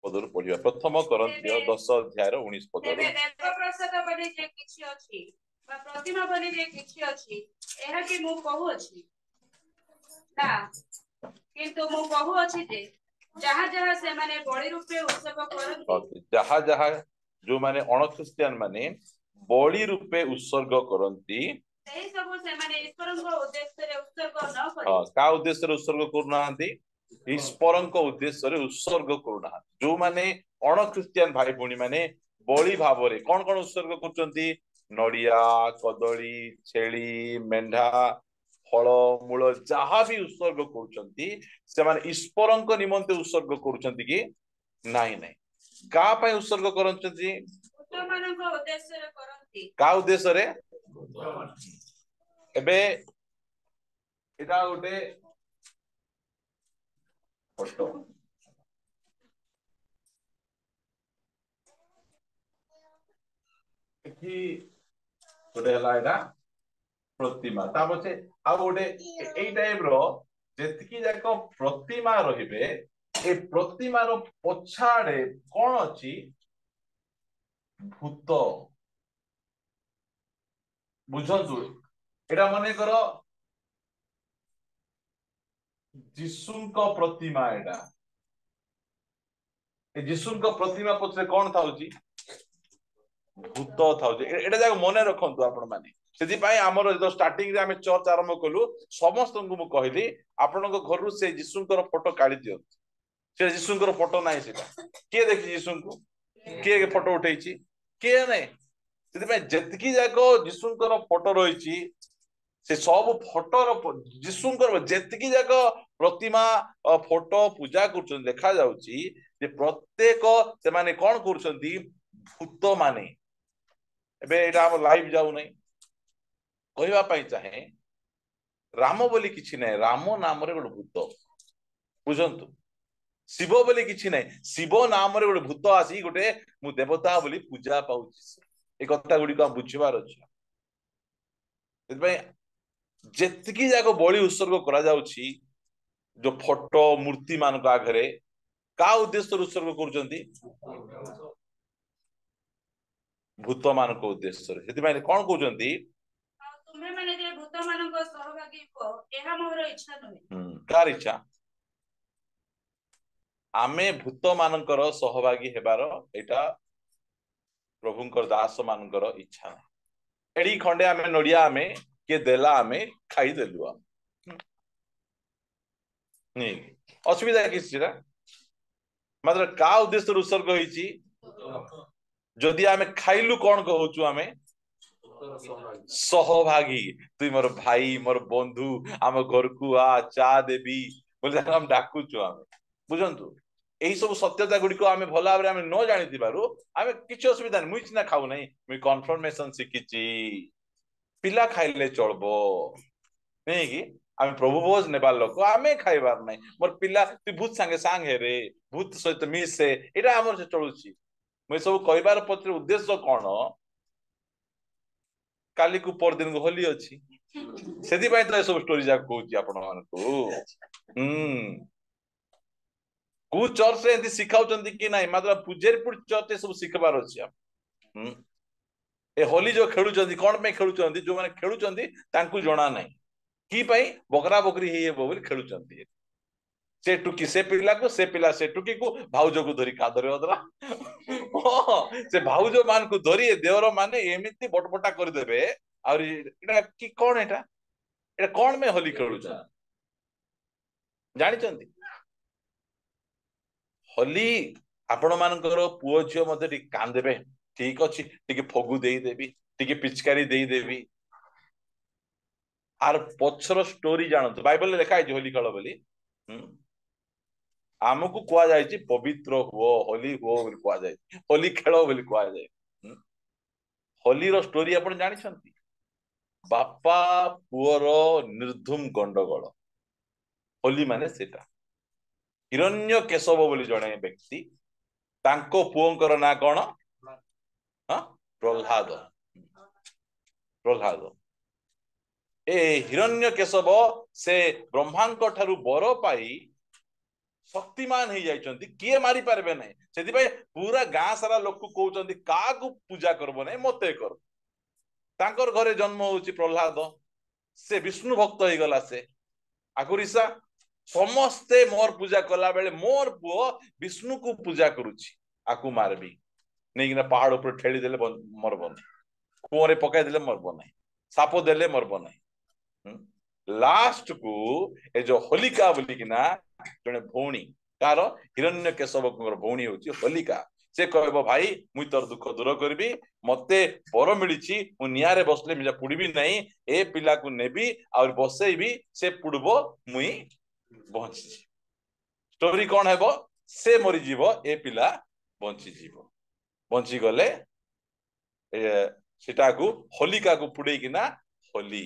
पदर पढ़िया प्रथम करंतिय 10 अध्याय 19 पदर देवप्रसाद बलि जे किछि अछि बा प्रतिमा बलि जे किछि अछि एहा कि मु कहू अछि ना किंतु मु कहू अछि जे जहाँ जहाँ से माने बलि रूपे उत्सर्ग करନ୍ତି जहाँ जो माने अण ख्रिस्टियन माने बलि रूपे उत्सर्ग करती ସେହି ସବୁ ସେମାନେ ଈଶ୍ୱରଙ୍କ ଉଦ୍ଦେଶ୍ୟରେ ଉତ୍ସର୍ଗ ନ କରି का उद्देश्य उत्सर्ग करूना ईश्वर उद्देश्य उत्सर्ग करूना जो माने अण ख्रिस्टियन भाई भौणी माने बलि भाव में कौन कौन उत्सर्ग कर नड़िया कदली छेली मेंढा फल मूल जहाँ भी उत्सर्ग कर ईश्वर निमंते उत्सर्ग कर नहीं नहीं का उत्सर्ग करती का उद्देश्य एबे एटा गोटे फोटो एठी गोटे हला एटा प्रतिमा ता पछे आ गोटे एई टाइप रो जेतकी जाक प्रतिमा रहिबे ए प्रतिमा रो पछाड़े कोन अछि भूत बुझंतु एटा मने करो जीशुଙ୍କ प्रतिमा एटा ए जीशुଙ୍କ प्रतिमा पछरे कोन थाउची भूत थाउची एटा जाक मने रखंतु आपण माने सेति पई हमर जो स्टार्टिंग रे हम चर्च आरंभ कलु समस्त को मु कहली आपनको घर से जीशुଙ୍କର फोटो काढी दियो से जीशुଙ୍କର फोटो नाही सेटा के देखि जीशुଙ୍କୁ के फोटो उठेइची के नाही सेति पई जेतकी जाक जीशुଙ୍କର फोटो रहिची से सब फोटो जीशुଙ୍କର जेतकी जाक प्रतिमा फोटो पूजा कर देखा जाउची जे प्रत्येक से माने कोन करछंती भूत माने एबे एटा हम लाइव जाउ नै कहवा पाई चाहे राम बोली किछि नै राम नाम रे गोटे भूत बुझंतु शिव बोली किछि नै शिव नाम रे गोटे भूत आसी गोटे मु देवता बोली पूजा पाउची ए कथा गुडी को बुझिबार अछि जेतकी जाक बलि उत्सर्ग करा जाउची जो फोटो मूर्ति मान आगे का उद्देश्य उत्सर्ग कर भूत मान उद्देश्य से कौन कहते तुम्हें माने जे भूत मानक सहभागी हो एहा मोर इच्छा नहे कार इच्छा आमे भूत मानकर सहभागी हेबार एटा प्रभुंकर दास मानकर इच्छा नहीं एडी खंडे आमे नड़िया आमे के देला आमे खाई देलु आम नहीं असुविधा किसी मात्र का उद्देश्य उत्सर्ग होईची जदि आमे खाइलु कौन कहूचु आमे सहभागी तुई मोर भाई मोर बंधु आम घर को आ चा देवी बोले हम डाकुचु आमे बुझंतु एही सब सत्यता गुडी को आमे भला भाबरे आमे न जानि दिबारु आमे किछ असुविधा नै मुई ना खाउ नै मुई कन्फर्मेशन सिकिची पिला खाइले चलबो नै कि आमे प्रभु भोज नेबार लोक आमे खाइबार नै मोर पिला तु भूत संगे सांग हे रे भूत सहित मिसे एटा हमर से चलुची मुई सब कहबार पत्र उद्देश्य कोन काली को पर दिन होली अछि सेति पय त सब स्टोरी जा कहूची आपण मानको को चर्च रे शिखाउचंती कि नाही मात्र पूजेरपुर चर्च सब शिखबार अछि ए होली जो खेलुचंती कोन पे खेलुचंती जो माने खेलुचंती तांकु जणा नाही की पई बकरा बकरी हेबो बोली खेलुचंती से टुकी से पिला से टुकी को भाउजो को धरी कादरे ओदरा से भाउजो मान को धरी देवर माने एमिति बटबटा कर देबे और एटा की कोन एटा कोन में होली खेलुचंती जानि चंती होली आपण मानकर पुओ झियो मते टिक कान देबे ठीक अछि टिके फगु देई देबी टिके पिचकारी देई देबी आर पछर स्टोरी जानत बाइबल लिखा है होली खेल बोली आमको कुआ जाय पवित्र हुओ होली हुओ बोली कुआ जाय होली खेल बोली कुआ जाय होली रो स्टोरी आपण जानि छंती बापा पुओर निर्धूम गंडगोल होली माने सेटा हिरण्य केशव बोली जणे व्यक्ति तांको पुओंकर ना कोन प्रह्लाद प्रह्लाद ए हिरण्य केशव से ब्रह्मांक ठारू बर पाई शक्तिमान हो जाइछन्ति किए मारी पारबे नहीं सेति भाई पूरा गां सारा लोक कहउछन्ति काकू पूजा करबो नहीं मते कर तांकर घरे जन्म होउची प्रहलाद से विष्णु भक्त हो गला से आकुरिसा समस्ते मोर पूजा कला बेले मोर पुओ विष्णु को पूजा करूची आकू मारबी नहीं कि पहाड़ ऊपर ठेली देले मरब नहीं कुआं पकाई देले मरब नहीं साप देले मरब नहीं लास्ट को ए जो होलिका बोलिकिना जने भौणी कार हिरण्य केशव भौणी होची होलिका से कहबो भाई मुई तोर दुख दूर करबी मते बर मिलिछि मु नियारे बसले मिजा पुड़बी नहीं ए पिला को नेबी और बसैबी से पुड़बो मुई बंची स्टोरी कौन हेबो से मरी जीवो ए पिला बंची जीवो बंची गले सेटा को होलिका को पुड़े किना होली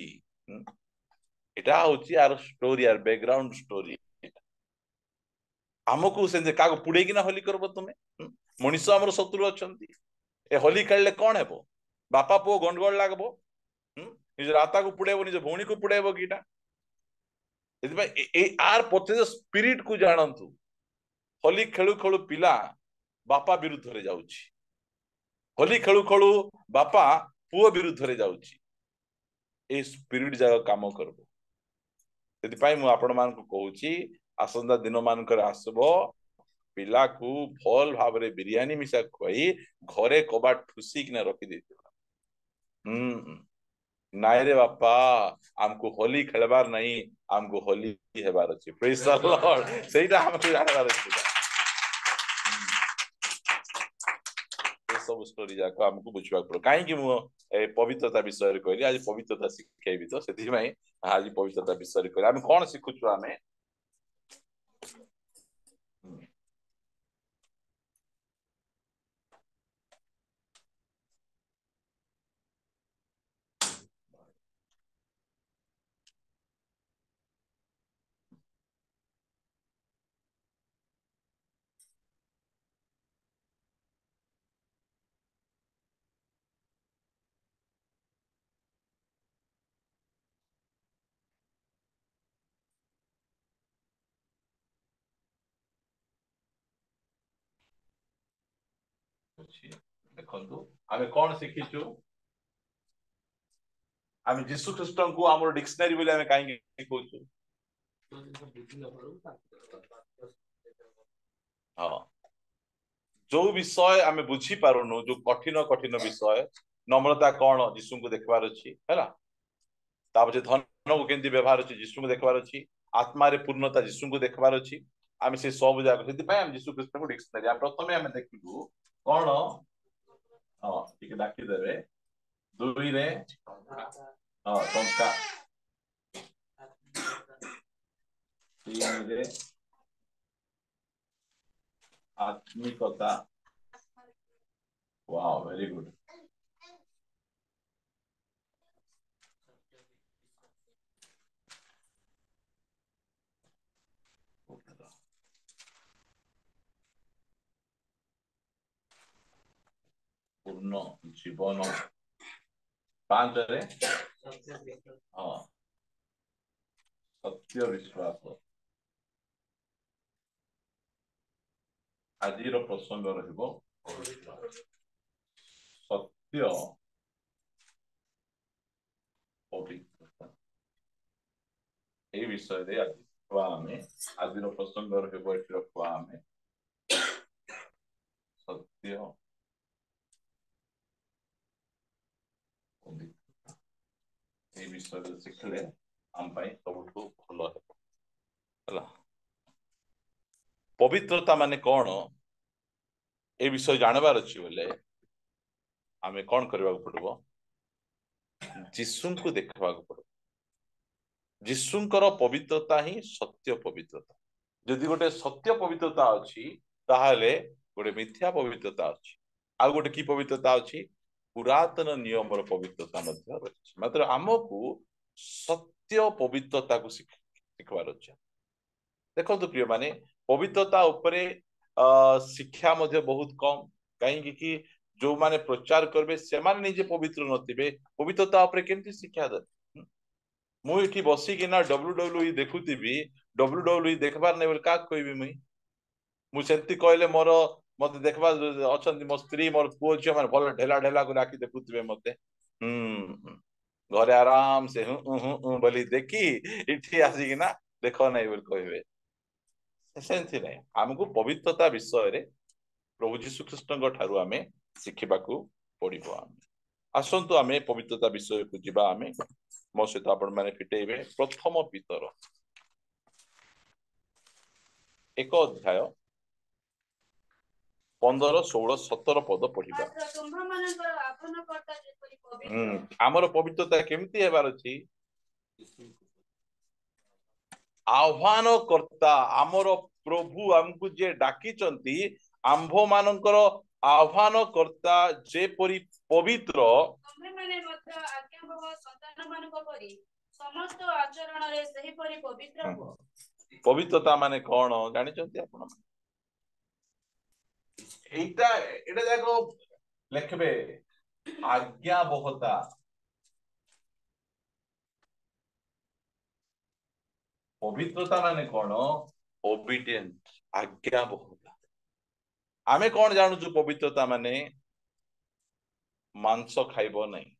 एटा होची यार स्टोरी यार बैकग्राउंड स्टोरी हमको से का पुड़े किना होली करबो तुमे मनुष्य हमर शत्रु अछंती ए होली खेलले कौन हेबो बापा पो गंडगोल लागबो निज राता को पुड़ेबो निज भौणी को पुड़ेबो कीटा ए आर पछे स्पिरिट को जानंतु होली खेलु खेलु पिला बापा विरुद्ध रे जाउची होली खेलु खेलु बापा पुओ विरुद्ध रे जाउची ए स्पिरिट जाग काम करबो सेति पई मु आपण मान को कहूची आसंदा दिन मान कर आसबो पिला को भल भाव रे बिरयानी मिसा खोई घरे कबाट ठुसी किना रखी देथिबा नाइ रे बापा हमको होली खेलबार नहीं हमको होली हेबार अछि प्रेज द लॉर्ड सेटा हमको जानबार अछि सब स्टोरी जाको हमको बुझबा पड़ो काहे कि मु पवित्रता विषय रे कहली आज पवित्रता सिखेबी तो सेति में आज पवित्रता विषय रे कहली हम कोन सिखुछु हमें देखो आम कौन शिखीचु आम जीशु ख्रीस्ट को आम डिक्शनरी बोले आम कहीं कहूँ हाँ जो विषय आम बुझी पारुनु जो कठिन कठिन विषय नम्रता कौन जीशु को देखबार अच्छी है तापछे धन को केंती व्यवहार अच्छी जीशु को देखबार अच्छी आत्मा रे पूर्णता जीशु को देखबार अच्छी आम से सब जाक से जीशु ख्रीस्ट को डिक्शनरी प्रथम आम देखू कौन हाँ ठीक डाकिदेवे दुई रे हाँ टंका तीन रे आत्मिकता वाओ वेरी गुड पूर्ण जीवन पांच रे हाँ सत्य विश्वास आज प्रसंग रहिबो सत्य पवित्रता ए विषय रे आज आज प्रसंग रहिबो एठी रखवा हमें सत्य ए विषय शिखले आम सबुठ भल है पवित्रता माने कौन ए विषय जानबार अच्छी बोले आमे कौन करबा पड़बो जीशु को देखबा पड़ो जीशुंकर पवित्रता ही सत्य पवित्रता जदि गोटे सत्य पवित्रता अच्छी ताहले गोटे मिथ्या पवित्रता अच्छी आ गोटे की पवित्रता अच्छी पुरातन नियम पवित्रता मात्र आमको सत्य पवित्रता को शिखबार अच्छे देखो प्रिय माने पवित्रता उपरे शिक्षा मध्य बहुत कम कहीं कि जो माने प्रचार करबे से माने निजे पवित्र नथिबे पवित्रता उपरे केमती शिक्षा दे मु इठी बसी कि ना WWE देखुतीबी WWE देखबार नै बोल का कहबी मुई मुझे कहले मोर मत देखा अच्छा मो स्त्री मोर पुओ झील मैंने भल ढेला ढेला कर आखि देखुवे मत घरे आराम से बोली देखी इठी आसिकिना देख नहीं बोली कहे सेमती नहीं आमको पवित्रता विषय रे प्रभु जीशु ख्रीष्ण ठारू आमे शिखा पड़ो आम आसतु आम पवित्रता विषय को जीवा आम मो सहित आपण मैंने फिटेबे प्रथम पीतर 1 अध्याय 15, 16, 17 पद पढ़ा आमर पवित्रता केमती हेबार अछि आह्वान कर्ता आमर प्रभु आमको जे डाकी आंभ मानकर आह्वान कर्ता जेपरी पवित्र पवित्रता माने कौन जानी आपण एटा एटा जाको लिखबे आज्ञा बहुता पवित्रता माने कौन ओबीडिएंट आज्ञा बहुता आमे कौन जानू पवित्रता माने मांस खाइबो नहीं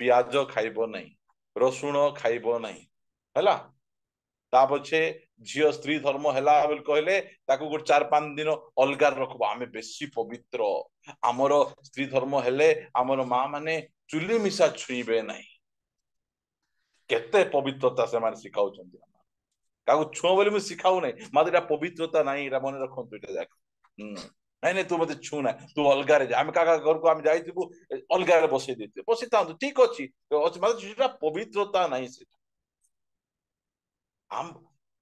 पियाज खाइबो नहीं रसुण खाइबो नहीं हैला ता पछे झियो स्त्री धर्म हैला बोल कहले ताको गुट 4-5 दिन अलगा रखबो आमे बेसी पवित्र हमरो स्त्री धर्म हेले हमरो मां माने चुली मिसा छुईबे नहीं केते पवित्रता से माने सिखाउ छथि काको छुओ बोली मु सिखाउ नहीं मादेटा पवित्रता नहीं एटा मन रखंतु एटा जाक नहीं नहीं तू मते छू ना तू अलगा रे आमे काका घर को आमे जाइतिबु अलगा रे बसै देते बसि तांतु ठीक अछि माने जेटा पवित्रता नहीं से हम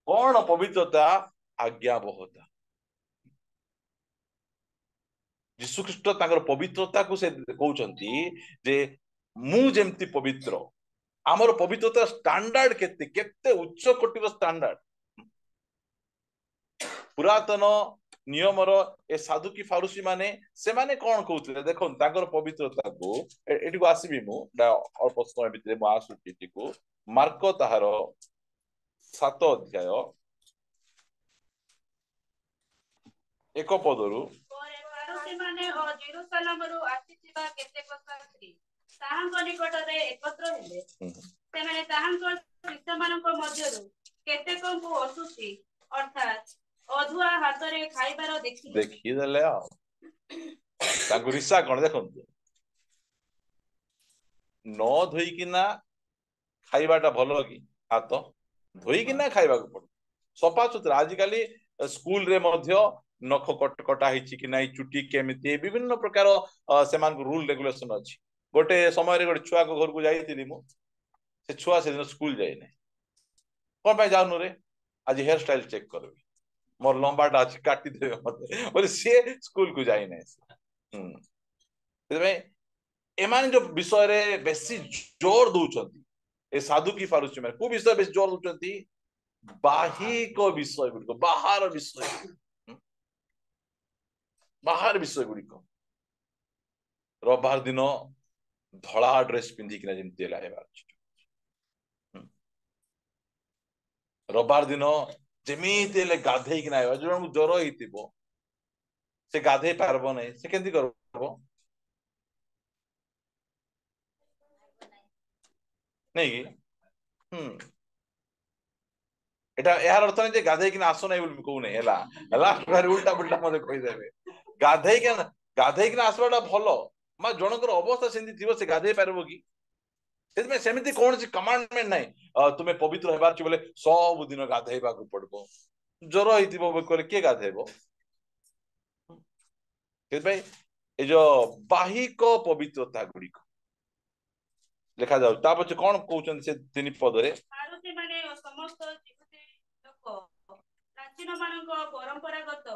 कौन पवित्रता आज्ञा बहुता यीशु ख्रीष्ट तांकर पवित्रता को से कहउचंती जे मु जेमती पवित्र आमर पवित्रता स्टैंडर्ड केते केते उच्च कोटिर स्टैंडर्ड पुरातन नियमर ए साधुकी फारुसी माने से माने कौन कहउतले देखन तांकर पवित्रता को एटी को आसीबी मु अल्प समय भितरे मु आसुची एटी को मार्क ताहार 7 अध्याय 1 पदरु देखी देले रिसा कौन देखंतु न धोईकिना खाइबाटा भलो कि हाथ धोईकिना खाइबा को पड़ सफा सुतरा आजिकली स्कूल रे मध्य नख कटा हिची कि नाही चुटी केमिति विभिन्न प्रकार से रूल रेगुलेशन अछि गोटे समय रे गोटे छुआ को घर को जाईतिली मु से छुआ से दिन स्कूल जाई नै कोन भाई जाउनु रे आज हेयर स्टाइल चेक करबी मोर लंबाटा अछि काटी देबे मते बोले से स्कूल को जाई नै से एमान जो विषय रे बेसी जोर दउचंती ए साधु की फारुसी में को विषय बेसी जोर दउचंती बाहिक विषय गुड़िक बाहर विषय गुड़िक रविवार दिन धड़ा ड्रेस पिंधिकिना जेमती रविवार दिन जेमिति गाधेइकिना जो ज्वर होइतिबो से गाधे पारबो नहीं से केंती करबो नहीं कि एटा यार अर्थ नहीं जे गाधे कि आसो नहीं बोल कहू नहीं हला लास्ट बार उल्टा पुल्टा मते कहि देबे गाधे कि आसबाटा भलो मा जनकर अवस्था सेंती थिबो से गाधे पारबो कि सेमे सेमिति कोन से कमांडमेंट नहीं तुमे पवित्र हेबार छि बोले सब दिन गाधेबा को पड़बो ज्वर होइतिबो बोले के गाधेबो से भाई ए जो बाहिक पवित्रता गुड़िक लिखा जाउ ता पछे कोन कहउछन से 3 पद रे मारुति माने समस्त प्राचीन मानक परंपरागत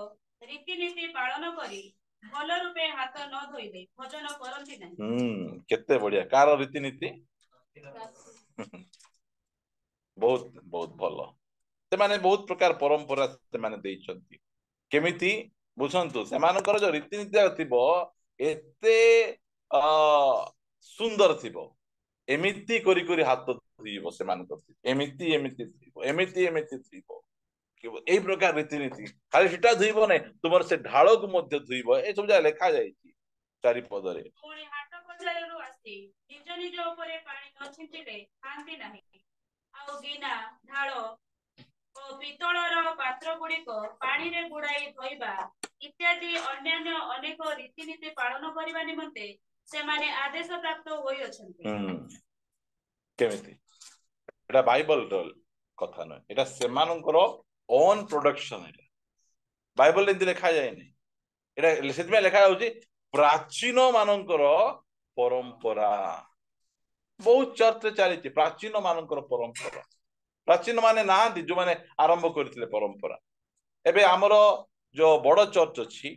रीतिनीति पालन करी भल रूपे हाथ न धोइले भोजन करंती नहीं केते बढ़िया कार रीतिनीति बहुत बहुत भलो से माने बहुत प्रकार परंपरा से माने देइछंती केमिति बुझंतु से मानकर जो रीतिनीति थिबो एते सुंदर थिबो एमिति करी करी हाथ धोइबो से मानकर एमिति एमिति थिबो एमिति एमिति थिबो এই প্রকার ରୀତିନୀତି ଖାଲି ସେଟା ଧୁଇବ ନାହିଁ ତୁମର ସେ ଢାଳକୁ ମଧ୍ୟ ଧୁଇବ ଏସବୁ ଯାହା ଲେଖା ଯାଇଛି 4 ପଦରେ। ପୁଣି ହାଟ ବଜାରରୁ ଆସି ନିଜ ନିଜ ଉପରେ ପାଣି ନ ଛିଞ୍ଚିଲେ ଖାଆନ୍ତି ନାହିଁ। ଆଉ ଗିନା ଢାଳ ଓ ପିତ୍ତଳର ପାତ୍ର ଗୁଡିକ ପାଣିରେ ବୁଡାଇ ଧୋଇବା ଇତ୍ୟାଦି ଅନ୍ୟାନ୍ୟ ଅନେକ ରୀତିନୀତି ପାଳନ କରିବା ନିମନ୍ତେ ସେମାନେ ଆଦେଶ ପ୍ରାପ୍ତ ହୋଇଅଛନ୍ତି। କେମିତି ଏଟା ବାଇବଲର କଥା ନୁହେଁ, ଏଟା ସେମାନଙ୍କର ଓନ୍ ପ୍ରୋଡକ୍ସନ। ଏଟା ବାଇବଲରେ ଏମିତି ଲେଖା ଯାଏନି, ଏଟା ସେଥିପାଇଁ ଲେଖା ଯାଉଛି ପ୍ରାଚୀନ ମାନଙ୍କର ପରମ୍ପରା। ବହୁତ ଚର୍ଚ୍ଚରେ ଚାଲିଛି ପ୍ରାଚୀନ ମାନଙ୍କର ପରମ୍ପରା। ପ୍ରାଚୀନ ମାନେ ନାହାନ୍ତି ଯୋଉମାନେ ଆରମ୍ଭ କରିଥିଲେ ପରମ୍ପରା। ଏବେ ଆମର ଯୋଉ ବଡ ଚର୍ଚ୍ଚ ଅଛି,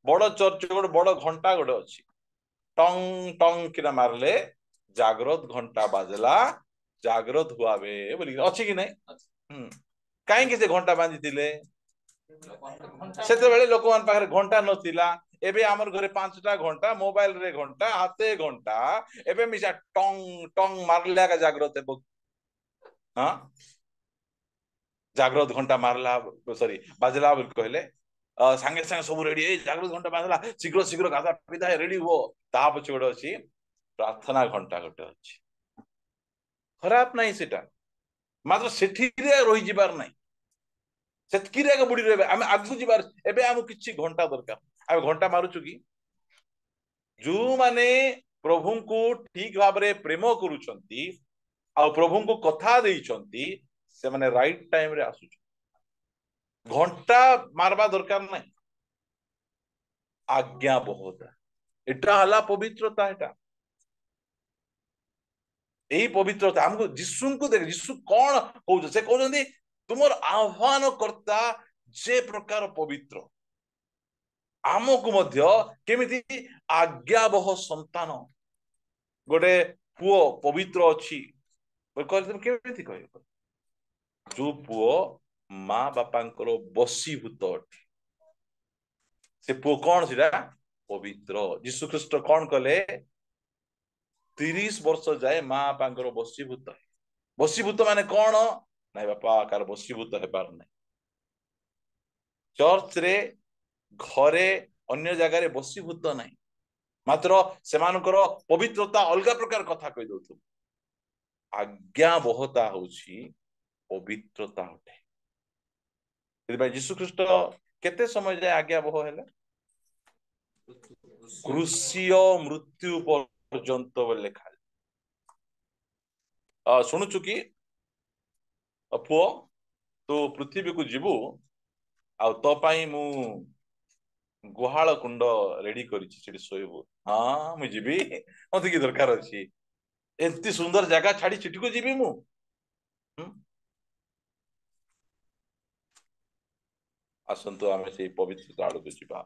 ବଡ ଚର୍ଚ୍ଚ ଗୋଟେ ବଡ ଘଣ୍ଟା ଗୋଟେ ଅଛି, ଟଙ୍ଗ ଟଙ୍ଗ କିନା ମାରିଲେ ଜାଗ୍ରତ ଘଣ୍ଟା ବାଜଲା, ଜାଗ୍ରତ ହୁଆବେ ବୋଲି ଅଛି କି ନାଇଁ? କାହିଁକି ସେ ଘଣ୍ଟା ବାନ୍ଧିଥିଲେ? ସେତେବେଳେ ଲୋକମାନଙ୍କ ପାଖରେ ଘଣ୍ଟା ନଥିଲା। ଏବେ ଆମର ଘରେ 5ଟା ଘଣ୍ଟା, ମୋବାଇଲ ରେ ଘଣ୍ଟା, ହାତେ ଘଣ୍ଟା, ଏବେ ମିଶା ଟଙ୍ଗ ଟଙ୍ଗ ମାରିଲେ ଆକା ଜାଗ୍ରତ ହେବ। ହଁ, ଜାଗ୍ରତ ଘଣ୍ଟା ମାରିଲା ସରି ବାଜିଲା ବୋଲି କହିଲେ ସାଙ୍ଗେ ସାଙ୍ଗେ ସବୁ ରେଡି, ଏଇ ଜାଗ୍ରତ ଘଣ୍ଟା ବାଜିଲା, ଶୀଘ୍ର ଶୀଘ୍ର ଗାଧା ପିଧା ରେଡି ହୁଅ। ତା ପଛେ ଗୋଟେ ଅଛି ପ୍ରାର୍ଥନା ଘଣ୍ଟା ଗୋଟେ ଅଛି। ଖରାପ ନାହିଁ ସେଟା, ମାତ୍ର ସେଠିରେ ରହିଯିବାର ନାହିଁ, ସେତିକିରେ ଆଗ ବୁଡି ରହିବେ। ଆମେ ଆଗକୁ ଯିବାର, ଏବେ ଆମକୁ କିଛି ଘଣ୍ଟା ଦରକାର। ଆମେ ଘଣ୍ଟା ମାରୁଛୁ କି? ଯୋଉମାନେ ପ୍ରଭୁଙ୍କୁ ଠିକ ଭାବରେ ପ୍ରେମ କରୁଛନ୍ତି ଆଉ ପ୍ରଭୁଙ୍କୁ କଥା ଦେଇଛନ୍ତି, ସେମାନେ ରାଇଟ ଟାଇମରେ ଆସୁଛନ୍ତି। ଘଣ୍ଟା ମାରବା ଦରକାର ନାହିଁ। ଆଜ୍ଞା ବହତା, ଏଟା ହେଲା ପବିତ୍ରତା। ଏଟା ଏଇ ପବିତ୍ରତା ଆମକୁ ଯୀଶୁଙ୍କୁ ଦେଖ, ଯୀଶୁ କଣ କହୁଛ? ସେ କହୁଛନ୍ତି ତୁମର ଆହ୍ୱାନ କର୍ତ୍ତା ଯେ ପ୍ରକାର ପବିତ୍ର, ଆମକୁ ମଧ୍ୟ କେମିତି ଆଜ୍ଞାବହ ସନ୍ତାନ ଗୋଟେ ପୁଅ ପବିତ୍ର ଅଛି କହିଲେ ତମେ କେମିତି କହିବ? ଯୋଉ ପୁଅ ମା ବାପାଙ୍କର ବଶୀଭୂତ ଅଟେ, ସେ ପୁଅ କଣ ସେଟା? ପବିତ୍ର। ଯୀଶୁ ଖ୍ରୀଷ୍ଟ କଣ କଲେ? 30 ବର୍ଷ ଯାଏ ମା ବାପାଙ୍କର ବଶୀଭୂତ। ବଶୀଭୂତ ମାନେ କଣ? ନାଇଁ ବାପା କାର ବଶୀଭୂତ ହେବାର ନାହିଁ। ଚର୍ଚ୍ଚରେ, ଘରେ, ଅନ୍ୟ ଜାଗାରେ ବଶୀଭୂତ ନାହିଁ, ମାତ୍ର ସେମାନଙ୍କର ପବିତ୍ରତା ଅଲଗା ପ୍ରକାର କଥା କହିଦଉଥିବ। ଆଜ୍ଞାବହତା ହଉଛି ପବିତ୍ରତା ଅଟେ। ସେଥିପାଇଁ ଯୀଶୁ ଖ୍ରୀଷ୍ଟ କେତେ ସମୟ ଯାଏ ଆଜ୍ଞାବହ ହେଲେ? କ୍ରୁଶୀୟ ମୃତ୍ୟୁ ପର୍ଯ୍ୟନ୍ତ ବୋଲି ଲେଖା। ଶୁଣୁଛୁ କି ପୁଅ, ତୁ ପୃଥିବୀକୁ ଯିବୁ ଆଉ ତୋ ପାଇଁ ମୁଁ ଗୁହାଳ କୁଣ୍ଡ ରେଡି କରିଛି, ସେଠି ଶୋଇବୁ। ହଁ ମୁଁ ଯିବି, ମତେ କି ଦରକାର ଅଛି? ଏମିତି ସୁନ୍ଦର ଜାଗା ଛାଡି ସେଠିକୁ ଯିବି ମୁଁ? ଆସନ୍ତୁ ଆମେ ସେଇ ପବିତ୍ରତା ଆଡକୁ ଯିବା।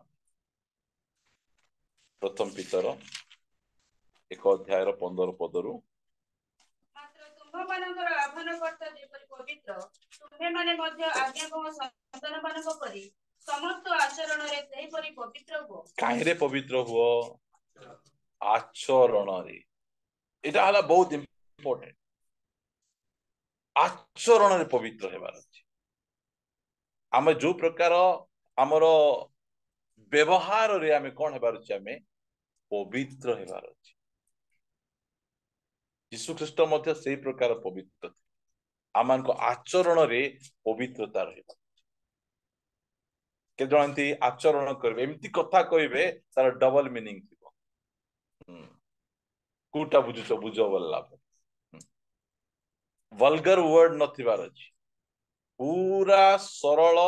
ପ୍ରଥମ ପିତର 1 ଅଧ୍ୟାୟର 15 ପଦରୁ। ମାତ୍ର ତୁମ୍ଭମାନଙ୍କର ଆହ୍ୱାନକର୍ତ୍ତା ଯେପରି ପବିତ୍ର, ତୁମ୍ଭେମାନେ ମଧ୍ୟ ଆଜ୍ଞାବହ ସନ୍ତାନମାନଙ୍କ ପରି ସମସ୍ତ ଆଚରଣରେ ସେହିପରି ପବିତ୍ର ହୁଅ। କାହିଁରେ ପବିତ୍ର ହୁଅ? ଆଚରଣରେ। ଏଇଟା ହେଲା ବହୁତ ଇମ୍ପୋର୍ଟାଣ୍ଟ। ଆଚରଣରେ ପବିତ୍ର ହେବାର ଅଛି। ଆମେ ଯୋଉ ପ୍ରକାର ଆମର ବ୍ୟବହାରରେ ଆମେ କଣ ହେବାର ଅଛି? ଆମେ ପବିତ୍ର ହେବାର ଅଛି। ଯୀଶୁ ଖ୍ରୀଷ୍ଟ ମଧ୍ୟ ସେଇ ପ୍ରକାର ପବିତ୍ର। ଆମମାନଙ୍କ ଆଚରଣରେ ପବିତ୍ରତା ରହିବ। କେତେ ଜଣ ଏମିତି ଆଚରଣ କରିବେ, ଏମିତି କଥା କହିବେ, ତାର ଡବଲ ମିନିଂ ଥିବ। କୋଉଟା ବୁଝୁଛ ବୁଝ ବୋଲିଲା, ଭଲଗର ୱାର୍ଡ ନଥିବାର ଅଛି। ପୁରା ସରଳ,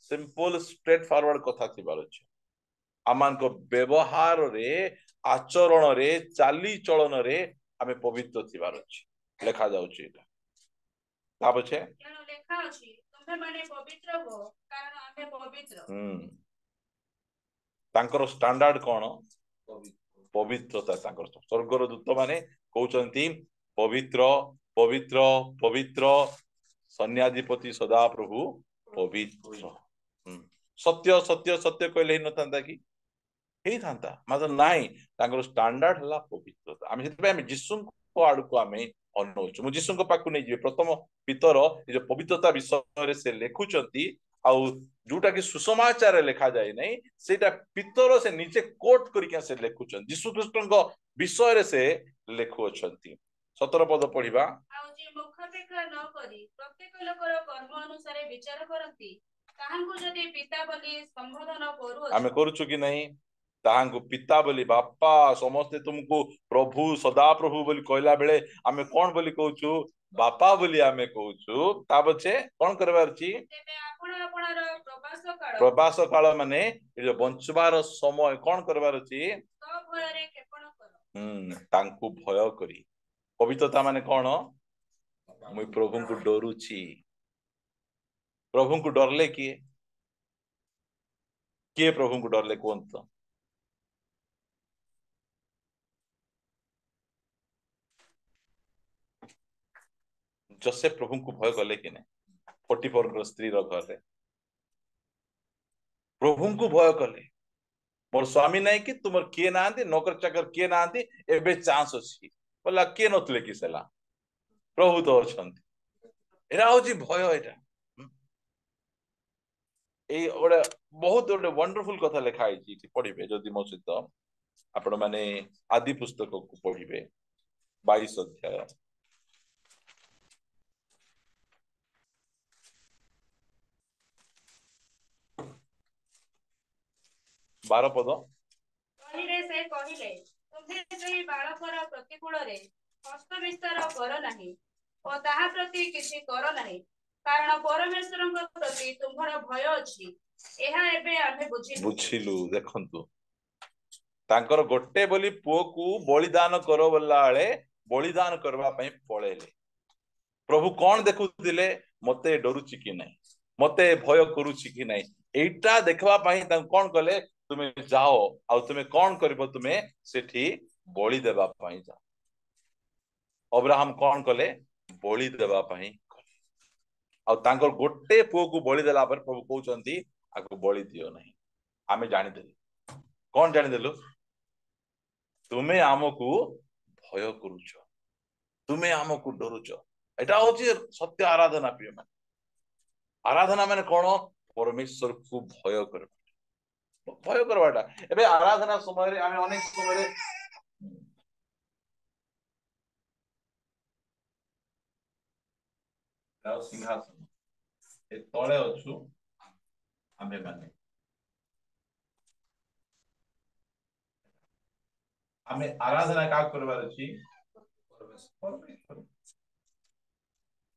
ସିମ୍ପଲ, ଷ୍ଟ୍ରେଟ ଫରୱାର୍ଡ କଥା ଥିବାର ଅଛି। ଆମମାନଙ୍କ ବ୍ୟବହାରରେ, ଆଚରଣରେ, ଚାଲିଚଳନରେ ଆମେ ପବିତ୍ର ଥିବାର ଅଛି। ଲେଖା ଯାଉଛି ଏଇଟା। ତା ପଛେ ଲେଖା ଅଛି, ତୁମ୍ଭେମାନେ ପବିତ୍ର ହୁଅ କାରଣ ଆମେ ପବିତ୍ର। ତାଙ୍କର ଷ୍ଟାଣ୍ଡାର୍ଡ କଣ? ପବିତ୍ରତା। ତାଙ୍କର ସ୍ୱର୍ଗର ଦୂତ ମାନେ କହୁଛନ୍ତି ପବିତ୍ର ପବିତ୍ର ପବିତ୍ର, ସୈନ୍ୟାଧିପତି ସଦାପ୍ରଭୁ ପବିତ୍ର। ସତ୍ୟ ସତ୍ୟ ସତ୍ୟ କହିଲେ ହେଇନଥାନ୍ତା କି? ହେଇଥାନ୍ତା, ମାତ୍ର ନାହିଁ। ତାଙ୍କର ଷ୍ଟାଣ୍ଡାର୍ଡ ହେଲା ପବିତ୍ରତା। ଆମେ ସେଥିପାଇଁ ଆମେ ଯୀଶୁଙ୍କ ଆଡକୁ ଆମେ ଅନଉଛୁ। ମୁଁ ଯୀशुଙ୍କ ପାଖକୁ ନେଇଯିବି। ପ୍ରଥମ ପିତର ଏ ଯୋଉ ପବିତ୍ରତା ବିଷୟରେ ସେ ଲେଖୁଛନ୍ତି, ଆଉ ଯୋଉଟା କି ସୁସମାଚାରରେ ଲେଖା ଯାଏ ନାହିଁ, ସେଇଟା ପିତର ସେ ନିଜେ କୋଟ କରିକି ସେ ଲେଖୁଛନ୍ତି। ଯୀଶୁ ଖ୍ରୀଷ୍ଟଙ୍କ ବିଷୟରେ ସେ ଲେଖୁଅଛନ୍ତି। 17 ପଦ ପଢିବା। ଆଉ ଯେ ମୁଖାପେକ୍ଷା ନ କରି ପ୍ରତ୍ୟେକ ଲୋକର କର୍ମ ଅନୁସାରେ ବିଚାର କରନ୍ତି, ତାହାଙ୍କୁ ଯଦି ପିତା ବୋଲି ସମ୍ବୋଧନ କରୁଅଛ। ଆମେ କରୁଛୁ କି ନାହିଁ? ତାହାଙ୍କୁ ପିତା ବୋଲି, ବାପା ସମସ୍ତେ ତୁମକୁ ପ୍ରଭୁ ସଦାପ୍ରଭୁ ବୋଲି କହିଲା ବେଳେ ଆମେ କଣ ବୋଲି କହୁଛୁ? ବାପା ବୋଲି ଆମେ କହୁଛୁ। ତା ପଛେ କଣ କରିବାର ଅଛି? ତେବେ ଆପଣ ଆପଣର ପ୍ରବାସ କାଳ ମାନେ ଏ ଯୋଉ ବଞ୍ଚିବାର ସମୟ କଣ କରିବାର ଅଛି? ଭୟରେ କ୍ଷେପଣ କର। ତାଙ୍କୁ ଭୟ କରି। ପବିତ୍ରତା ମାନେ କଣ? ମୁଁ ପ୍ରଭୁଙ୍କୁ ଡରୁଛି। ପ୍ରଭୁଙ୍କୁ ଡରଲେ କିଏ କିଏ ପ୍ରଭୁଙ୍କୁ ଡରଲେ କୁହନ୍ତୁ? ଯୋସେଫ ପ୍ରଭୁଙ୍କୁ ଭୟ କଲେ କି ନାହିଁ? ପଟିଫରଙ୍କ ସ୍ତ୍ରୀର ଘରେ ପ୍ରଭୁଙ୍କୁ ଭୟ କଲେ। ମୋର ସ୍ୱାମୀ ନାହିଁ କି ତୁମର କିଏ ନାହାନ୍ତି, ନୌକର ଚାକର କିଏ ନାହାନ୍ତି, ଏବେ ଚାନ୍ସ ଅଛି। ବୋଲା କିଏ ନଥିଲେ କି ସେଲା? ପ୍ରଭୁ ତ ଅଛନ୍ତି। ଏଇଟା ହଉଛି ଭୟ। ଏଇଟା ଏଇ ଗୋଟେ ବହୁତ ଗୋଟେ ୱଣ୍ଡରଫୁଲ କଥା ଲେଖା ହେଇଛି। ପଢିବେ ଯଦି ମୋ ସହିତ ଆପଣ ମାନେ ଆଦି ପୁସ୍ତକକୁ ପଢିବେ, 22 ଅଧ୍ୟାୟ। 12 ପଦ। ତହିଁରେ ସେ କହିଲେ, ତୁମ୍ଭେ ସେହି ବାଳକର ପ୍ରତିକୂଳରେ ହସ୍ତ ବିସ୍ତାର କର ନାହିଁ ଓ ତାହା ପ୍ରତି କିଛି କର ନାହିଁ, କାରଣ ପରମେଶ୍ୱରଙ୍କ ପ୍ରତି ତୁମ୍ଭର ଭୟ ଅଛି। ଏହା ଏବେ ଆମେ ବୁଝିଲୁ। ଦେଖନ୍ତୁ, ତାଙ୍କର ଗୋଟେ ବୋଲି ପୁଅକୁ ବଳିଦାନ କର ବୋଲା ବେଳେ ବଳିଦାନ କରିବା ପାଇଁ ପଳେଇଲେ। ପ୍ରଭୁ କଣ ଦେଖୁଥିଲେ? ମତେ ଡରୁଛି କି ନାହିଁ, ମତେ ଭୟ କରୁଛି କି ନାହିଁ, এইটা ଦେଖିବା ପାଇଁ ତାଙ୍କୁ କଣ କଲେ? ତୁମେ ଯାଅ, ଆଉ ତୁମେ କଣ କରିବ? ତୁମେ ସେଠି ବଳି ଦେବା ପାଇଁ ଯାଅ। ଅବ୍ରାହମ କଣ କଲେ? ବଳି ଦେବା ପାଇଁ କଲେ। ଆଉ ତାଙ୍କର ଗୋଟେ ପୁଅକୁ ବଳି ଦେଲା ପରେ ପ୍ରଭୁ କହୁଛନ୍ତି ଆକୁ ବଳି ଦିଅ ନାହିଁ। ଆମେ ଜାଣିଦେଲୁ। କଣ ଜାଣିଦେଲୁ? ତୁମେ ଆମକୁ ଭୟ କରୁଛ, ତୁମେ ଆମକୁ ଡରୁଛ। ଏଟା ହଉଛି ସତ୍ୟ ଆରାଧନା। ପ୍ରିୟ ମାନେ, ଆରାଧନା ମାନେ କଣ? ପରମେଶ୍ୱରକୁ ଭୟ କରିବା। ଭୟ କରିବାଟା। ଏବେ ଆରାଧନା ସମୟରେ ଆମେ ଅନେକ ସମୟରେ ସିଂହାସନ ଏ ତଳେ ଅଛୁ ଆମେ ମାନେ। ଆମେ ଆରାଧନା କାହାକୁ କରିବାର ଅଛି?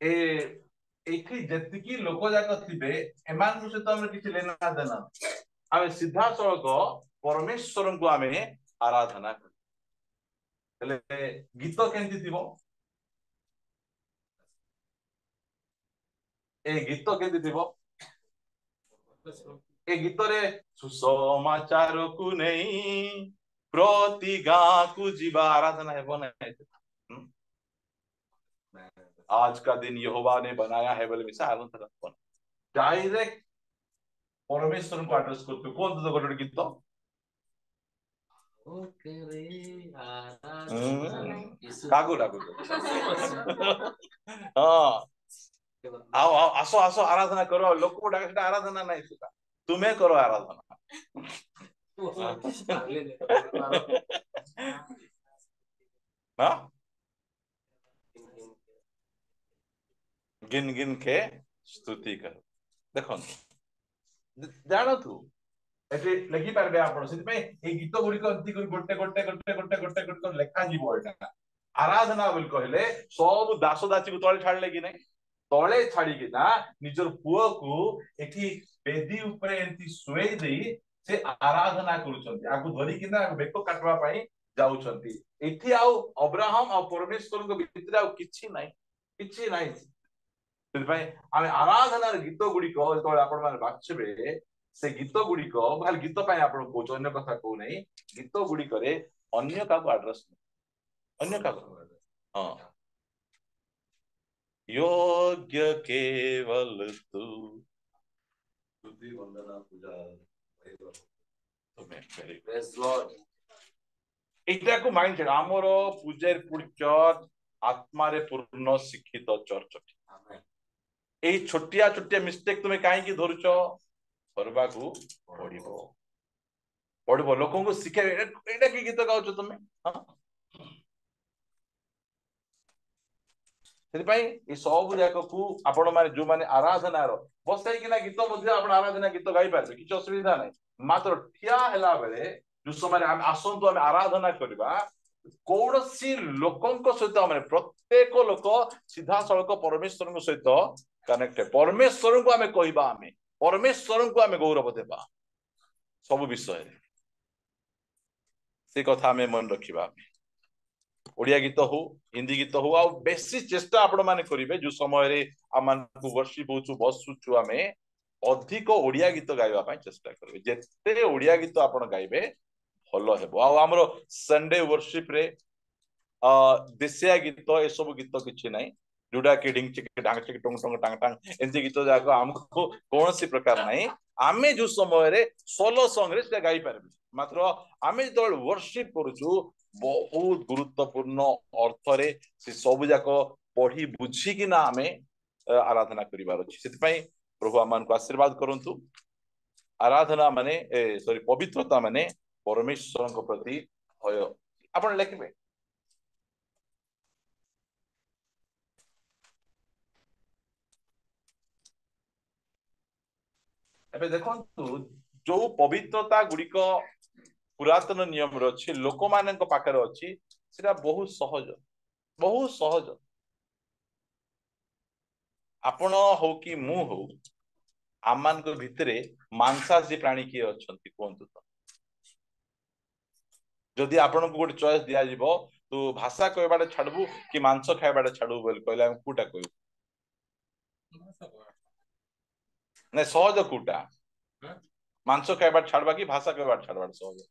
ଏ ଏଇଠି ଯେତିକି ଲୋକ ଯାକ ଥିବେ ଏମାନଙ୍କ ସହିତ ଆମେ କିଛି ଲେନା ଦେନା। ଆମେ ସିଧାସଳଖ ପରମେଶ୍ୱରଙ୍କୁ ଆମେ ଆରାଧନା କରୁ। ହେଲେ ଗୀତ କେମିତି ଥିବ? ଏ ଗୀତ କେମିତି ଥିବ? ଏ ଗୀତରେ ସୁସମାଚାରକୁ ନେଇ ପ୍ରତି ଗାଁକୁ ଯିବା ଆରାଧନା ହେବ ନାହିଁ। आज का दिन यहोवा ने बनाया है बोले मिसा आराधना डायरेक्ट परमेश्वर को एड्रेस करते। कौन तो ଗୋଟେ ଗୀତ କାକୁ ଡାକୁଛ? ହଁ, ଆଉ ଆସ ଆସ ଆରାଧନା କର। ଲୋକକୁ ଡାକେ, ସେଟା ଆରାଧନା ନାହିଁ, ସେଟା ତୁମେ କର ଆରାଧନା। ହଁ, गिन गिन के स्तुति कर। ଦେଖନ୍ତୁ, ଜାଣନ୍ତୁ ଏଠି ଲେଖିପାରିବେ ଆପଣ। ସେଥିପାଇଁ ଏଇ ଗୀତ ଗୁଡିକ ଏମିତି କରି ଗୋଟେ ଗୋଟେ ଗୋଟେ ଗୋଟେ ଗୋଟେ ଗୋଟେ ଲେଖାଯିବ। ଏଇଟା ଆରାଧନା ବୋଲି କହିଲେ ସବୁ ଦାସ ଦାସୀକୁ ତଳେ ଛାଡିଲେ କି ନାଇଁ? ତଳେ ଛାଡିକିନା ନିଜର ପୁଅକୁ ଏଠି ବେଦୀ ଉପରେ ଏମିତି ଶୁଏଇ ଦେଇ ସେ ଆରାଧନା କରୁଛନ୍ତି। ଆକୁ ଧରିକିନା ବେକ କାଟିବା ପାଇଁ ଯାଉଛନ୍ତି। ଏଠି ଆଉ ଅବ୍ରାହମ ଆଉ ପରମେଶ୍ୱରଙ୍କ ଭିତରେ ଆଉ କିଛି ନାହିଁ, କିଛି ନାହିଁ। ସେଥିପାଇଁ ଆମେ ଆରାଧନାର ଗୀତ ଗୁଡିକ ଯେତେବେଳେ ଆପଣ ମାନେ ବାଛିବେ, ସେ ଗୀତ ଗୁଡିକ ଖାଲି ଗୀତ ପାଇଁ ଆପଣ କହୁଛୁ, ଅନ୍ୟ କଥା କହୁନାହିଁ। ଗୀତ ଗୁଡିକରେ ଅନ୍ୟ କାହାକୁ ଆଡ୍ରେସ ନାହିଁ, ଅନ୍ୟ କାହାକୁ। ହଁ, योग्य केवल तू, स्तुति वंदना पूजा तुम्हें। Praise Lord. ଏଇଟାକୁ ମାଇଣ୍ଡ ଆମର ପୂଜାରୀ ଚର୍ଚ୍ଚ आत्मारे पूर्ण शिक्षित चर्च एई छोटिया छोटिया मिस्टेक तुम्हें कहीं धरुच करबा को पड़िबो पड़िबो लोकों को शिखे एटा की गीत गाउछ तुम्हें हाँ से सब जाक को आपण मैंने जो मैंने आराधनार बसई कि गीत आराधना गीत गाई पारे किसी असुविधा नहीं मात्र ठिया है बेले जो समय आसतु आम आराधना करवा कौन सी लोकों सहित मैंने प्रत्येक लोक सीधा सड़क परमेश्वर सहित कनेक्ट परमेश्वर को आम कहवा आम परमेश्वर को आम गौरव देवा सब विषय से कथा आम मन रखा ओडिया गीत हो हिंदी गीत हो आ बेसी चेष्टा आपण माने करिवे जो समय आम वर्षिप होचु बसुचु आमे अधिक ओडिया गीत गाइबा पई चेष्टा करिवे जेते ओडिया गीत आपण गाइबे भलो हेबो आ हमरो संडे वर्शिप रे देशिया गीत ए सब गीत किछि नै जुडा कि डिंग चिक डांग चिक टंग टंग टांग टांग एंती गीत जाको हमको कोनोसी प्रकार नै आमे जो समय रे सोलो सॉन्ग रे से गाई परबे मात्र आमे तो वर्शिप करूछु बहुत गुरुत्वपूर्ण अर्थ रे से सब जाक पढ़ी बुझी कि ना आमे आराधना करिवार अछि सेति पई प्रभु आमान को आशीर्वाद करंतु आराधना माने सॉरी पवित्रता माने परमेश्वर को प्रति भय आपण लेखिबे एबे देखंतु जो पवित्रता गुड़िक पुरातन नियम रही लोक मान पाखे अच्छी सेटा बहुत सहज आपण हो कि मु हो आम मान भितर मांसाशी प्राणी किए अच्छा कहतु तो जदि आपण को गोटे चॉइस दिया जिवो तू भाषा कहबाटे छाड़बू कि मांस खाइबाटे छाड़बू बोल कहले हम कोटा कहू नहीं सहज कोटा मांस खाइबाटे छाड़बा कि भाषा कहबाटे छाड़बाटे सहज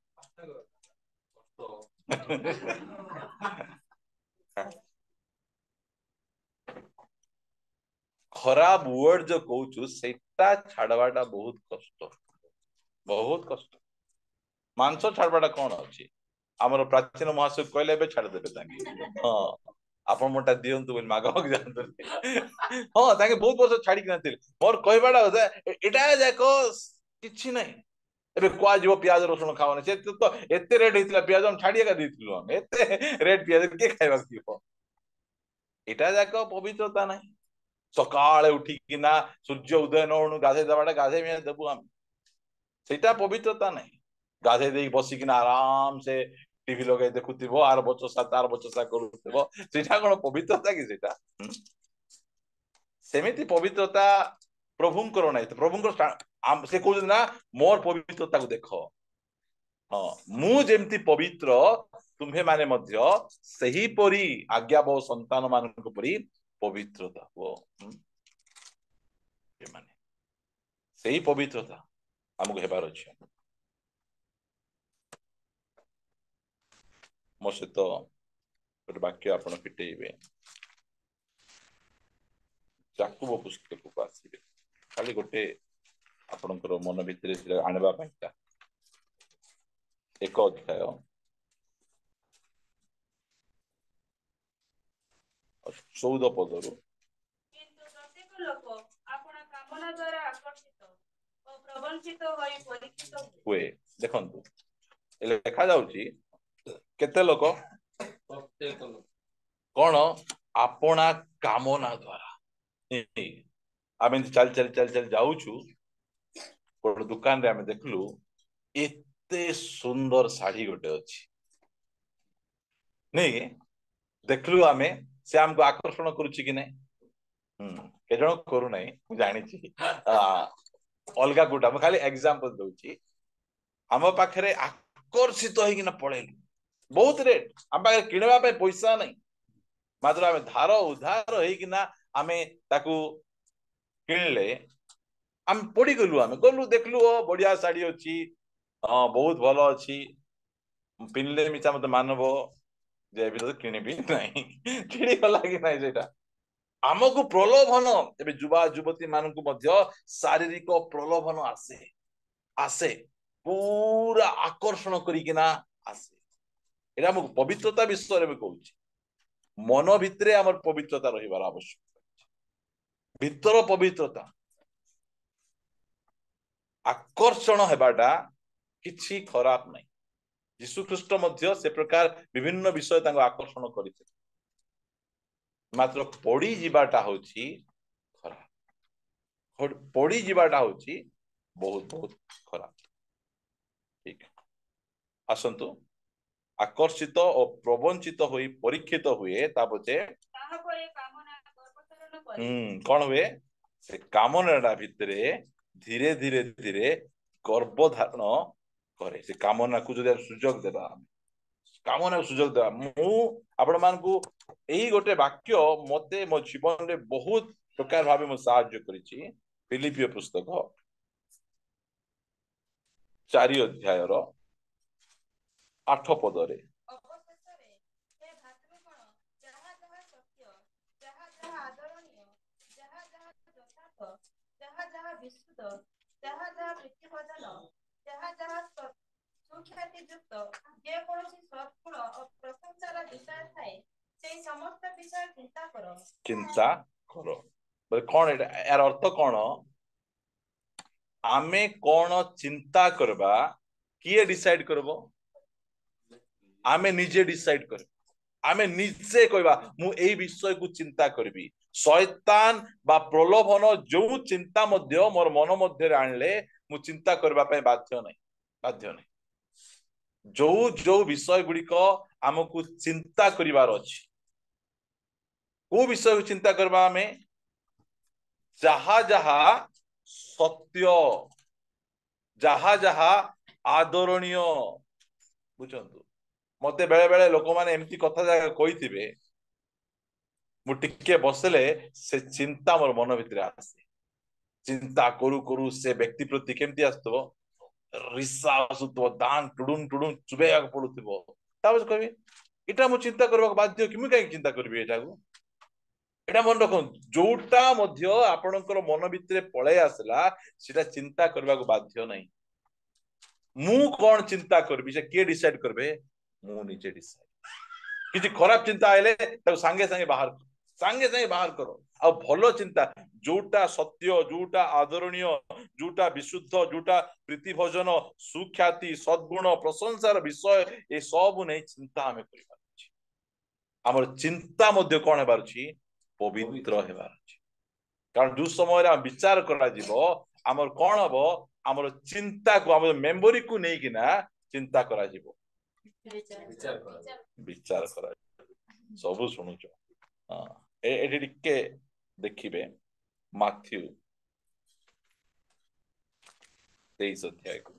खराब वर्ड जो कहूँ सेटा छाड़वाटा बहुत कष्ट मांस छाड़वाटा कौन अच्छी आमर प्राचीन महाशय कहले छाड़देवे हाँ आपण मोटा दिंतु बोली मागक जानते हाँ ताके बहुत वर्ष छाड़ी मोर कहबाटा एटा जाक किछि नहीं एबे कुआ जीव प्याज रसुण खाओ से तो एते रेट हेतिला प्याज हम छाड़िया का देथिलु हम एते रेट प्याज के खाइबा कियो एटा जाक पवित्रता नहीं सकाळे उठिकिना सूर्य उदय न गाधे दबाटा गाधे में देबु हम सेटा पवित्रता नहीं गाधे दे बसिकिना आराम से टीवी लगे देखुथिबो आर बचसा तार बचसा करूथिबो सेटा कोन पवित्रता कि सेटा सेमिति पवित्रता प्रभुंकर नहीं तो प्रभुंकर से कहउछ ना मोर पवित्रता को देखो हाँ मु जेमति पवित्र तुम्हे माने मध्य सही परी आज्ञा बो संतान मानक परी पवित्रता वो माने सही पवित्रता हमको हेबार अछि मो सहित गोटे वाक्य आपण फिटेइबे याकूब पुस्तक को आसीबे खाली गोटे आपणकर मन भितर आनबा पाइता एक अध्याय 14 पदरु किंतु प्रत्येक लोक आपण कामना द्वारा आकर्षित और प्रवंचित होई परीक्षित हुए देखंतु लेखा जाउची केते लोक प्रत्येक लोक कोन आपणा कामना द्वारा आमे चल चल चल चल जाउछु गोटे दुकान रे आमे देखलु एते सुंदर साड़ी गोटे अछि नहीं देखलु आमे से हमको आकर्षण करूची कि नहीं के जण करू नहीं जानी छी अलगा गुटा हम खाली एग्जांपल दोची हम पाखरे आकर्षित होई कि ना पळेलु बहुत रेट हम पाखरे किनबा पे पैसा नहीं मात्र आमे धार उधार होई कि ना आमे ताकू किनले हम पड़ी गलु आमे गलु देखलु बढ़िया साड़ी अछि हां बहुत भलो अछि पिनले मिचा मते मानबो जे भी तो किनिबी नहीं किनी गला कि नहीं सेटा आमको प्रलोभन एबे युवा युवती मानकु मध्य शारीरिक प्रलोभन आसे आसे पूरा आकर्षण करिकिना आसे एटा हमको पवित्रता विषय रे कहूची मन भितरे आमर पवित्रता रहिबार आवश्यक भितर पवित्रता आकर्षण हेबाटा किछि खराब नहीं यीशु ख्रीष्ट मध्य से प्रकार विभिन्न विषय तांको आकर्षण करते मात्र पड़ी जीवाटा होची खराब पड़ी जीवाटा होची बहुत बहुत खराब ठीक आसंतु आकर्षित और प्रवंचित होई परीक्षित हुए तापचे कौन हुए से कामना भितरे धीरे धीरे धीरे गर्भधारण करे से कामना को जदि सुजोग देबा कामना सुजोग देबा मु आपण मानकू एही गोटे वाक्य मते मो जीवन रे बहुत प्रकार भाबे मो सहाय्य करिछि फिलिपियो पुस्तक 4 अध्याय रो 8 पद रे चिंता करो कौन यार अर्थ कौन आमे कौन चिंता करबा किए डिसाइड करबो आमे निजे डिसाइड कर आमे निजे कहबा मु एई विषय को चिंता करबी शैतान बा प्रलोभन जो चिंता मध्य मोर मन मध्य आणले मु चिंता करबा पय बाध्य नहीं जो जो विषय गुड़िक आमको चिंता करिवार अछि को विषय को चिंता करबा में जहा जहा सत्य जहा जहा आदरणीय बुझंतु मते बेले बेले लोक माने एमती कथा जागा कहिथिबे मु टिके बसले से चिंता मोर मन भितर आसे चिंता करू करू से व्यक्ति प्रति केमती आस्तबो रिसा आसुतो दान टुडुन टुडुन चुबेया पडुथिबो ताबस कहबी इटा मु चिंता करबा बाध्य कि मु काई चिंता करबी एटा को एटा मन रखो जोटा मध्य आपनकर मन भितर पळे आसला सेटा चिंता करबा को बाध्य नहीं मु कोन चिंता करबी से के डिसाइड करबे मु निजे डिसाइड किछि खराब चिंता आइले ताको संगे संगे बाहर करो आ भलो चिंता जोटा सत्य जोटा आदरणीय जोटा विशुद्ध जोटा प्रीति भोजन सुख्याति सद्गुण प्रशंसार विषय ए सब नहीं चिंता हमें करिबार अछि हमर चिंता मध्य कोन हेबार अछि पवित्र हेबार अछि कारण जो समय रा विचार करा जीवो हमर कोन हबो हमर चिंता को हमर मेमोरी को नै किना चिंता करा जीवो विचार करा सब सुनुचो हां एठी टिके देखिबे माथ्यू 23 अध्याय को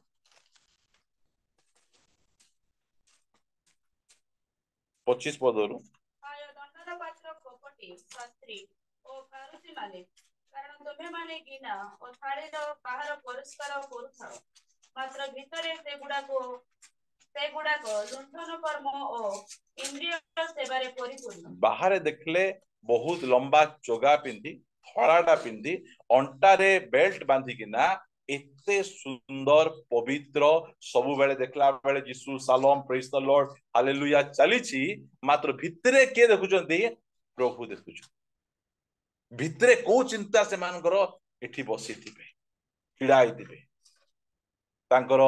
25 पदरु दंडर पात्र कपटी शास्त्री ओ फारूसी माने कारण तुमे माने गिना ओ थाळीर बाहर परिष्कार करूथाओ मात्र भितरे सेगुडाको लुंठन कर्म ओ इंद्रिय सेवारे परिपूर्ण बाहर देखले बहुत लंबा चोगा पिंदी धड़ाटा पिंदी अंटारे बेल्ट बांधी किना एते सुंदर पवित्र सब बेले देखला बेले यीशु सलाम प्रेज द लॉर्ड हालेलुया चलीछि मात्र भितरे के देखुचंती प्रभु देखुछ भितरे को चिंता से मानकर एठी बसिथिबे खिड़ाइथिबे तांकर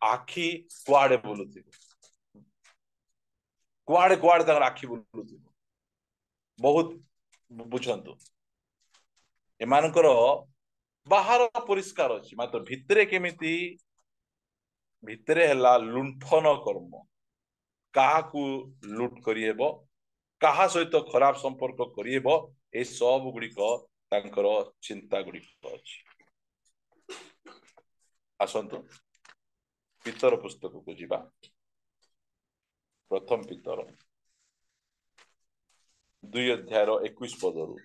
आखी कुआडे बोलुथिबे कुआडे कुआडे तांकर आखी बोलुथिबे बहुत बुझंतु एमानकर बाहर परिष्कार अछि मात्र भितरे केमिति भितरे हला लुंठन कर्म काहा को लूट करिएबो काहा सहित खराब संपर्क करिएबो ए सब गुडी को तांकर चिंता गुडी अछि आसंतु पितर पुस्तक को जीवा प्रथम पितर 2 अध्याय 21 पदरु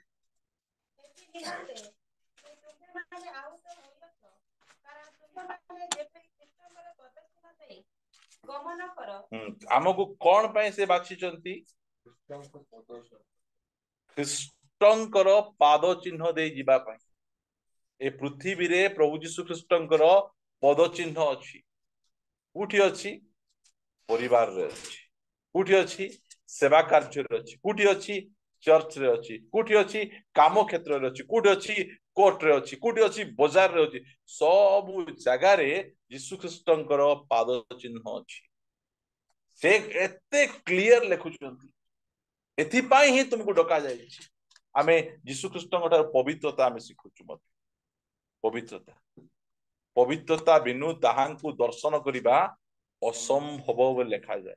हमको कौन पाए से बाछिचंती ख्रीष्टंकर पाद चिन्ह दे जीवा पाए ए पृथ्वी रे प्रभु यीशु ख्रीष्टंकर पद चिन्ह अछि उठी अछि परिवार रे अछि उठी अछि सेवा कार्य अच्छी कोठी अच्छी चर्च रे अच्छी कोठी अच्छी काम क्षेत्र रे अच्छी कोठी अच्छी कोर्ट रे अच्छी कोठी अच्छी बाजार रे अच्छी सब जगह रे यीशु ख्रीष्टंकर पाद चिन्ह अच्छी से एते क्लियर लिखुचंती एथिपाई ही तुमको डका जाय आमे यीशु ख्रीष्टंकर पवित्रता आमे शिखुछु मत पवित्रता पवित्रता बिनु ताहांकु दर्शन करिबा असंभव बोली लेखा जाए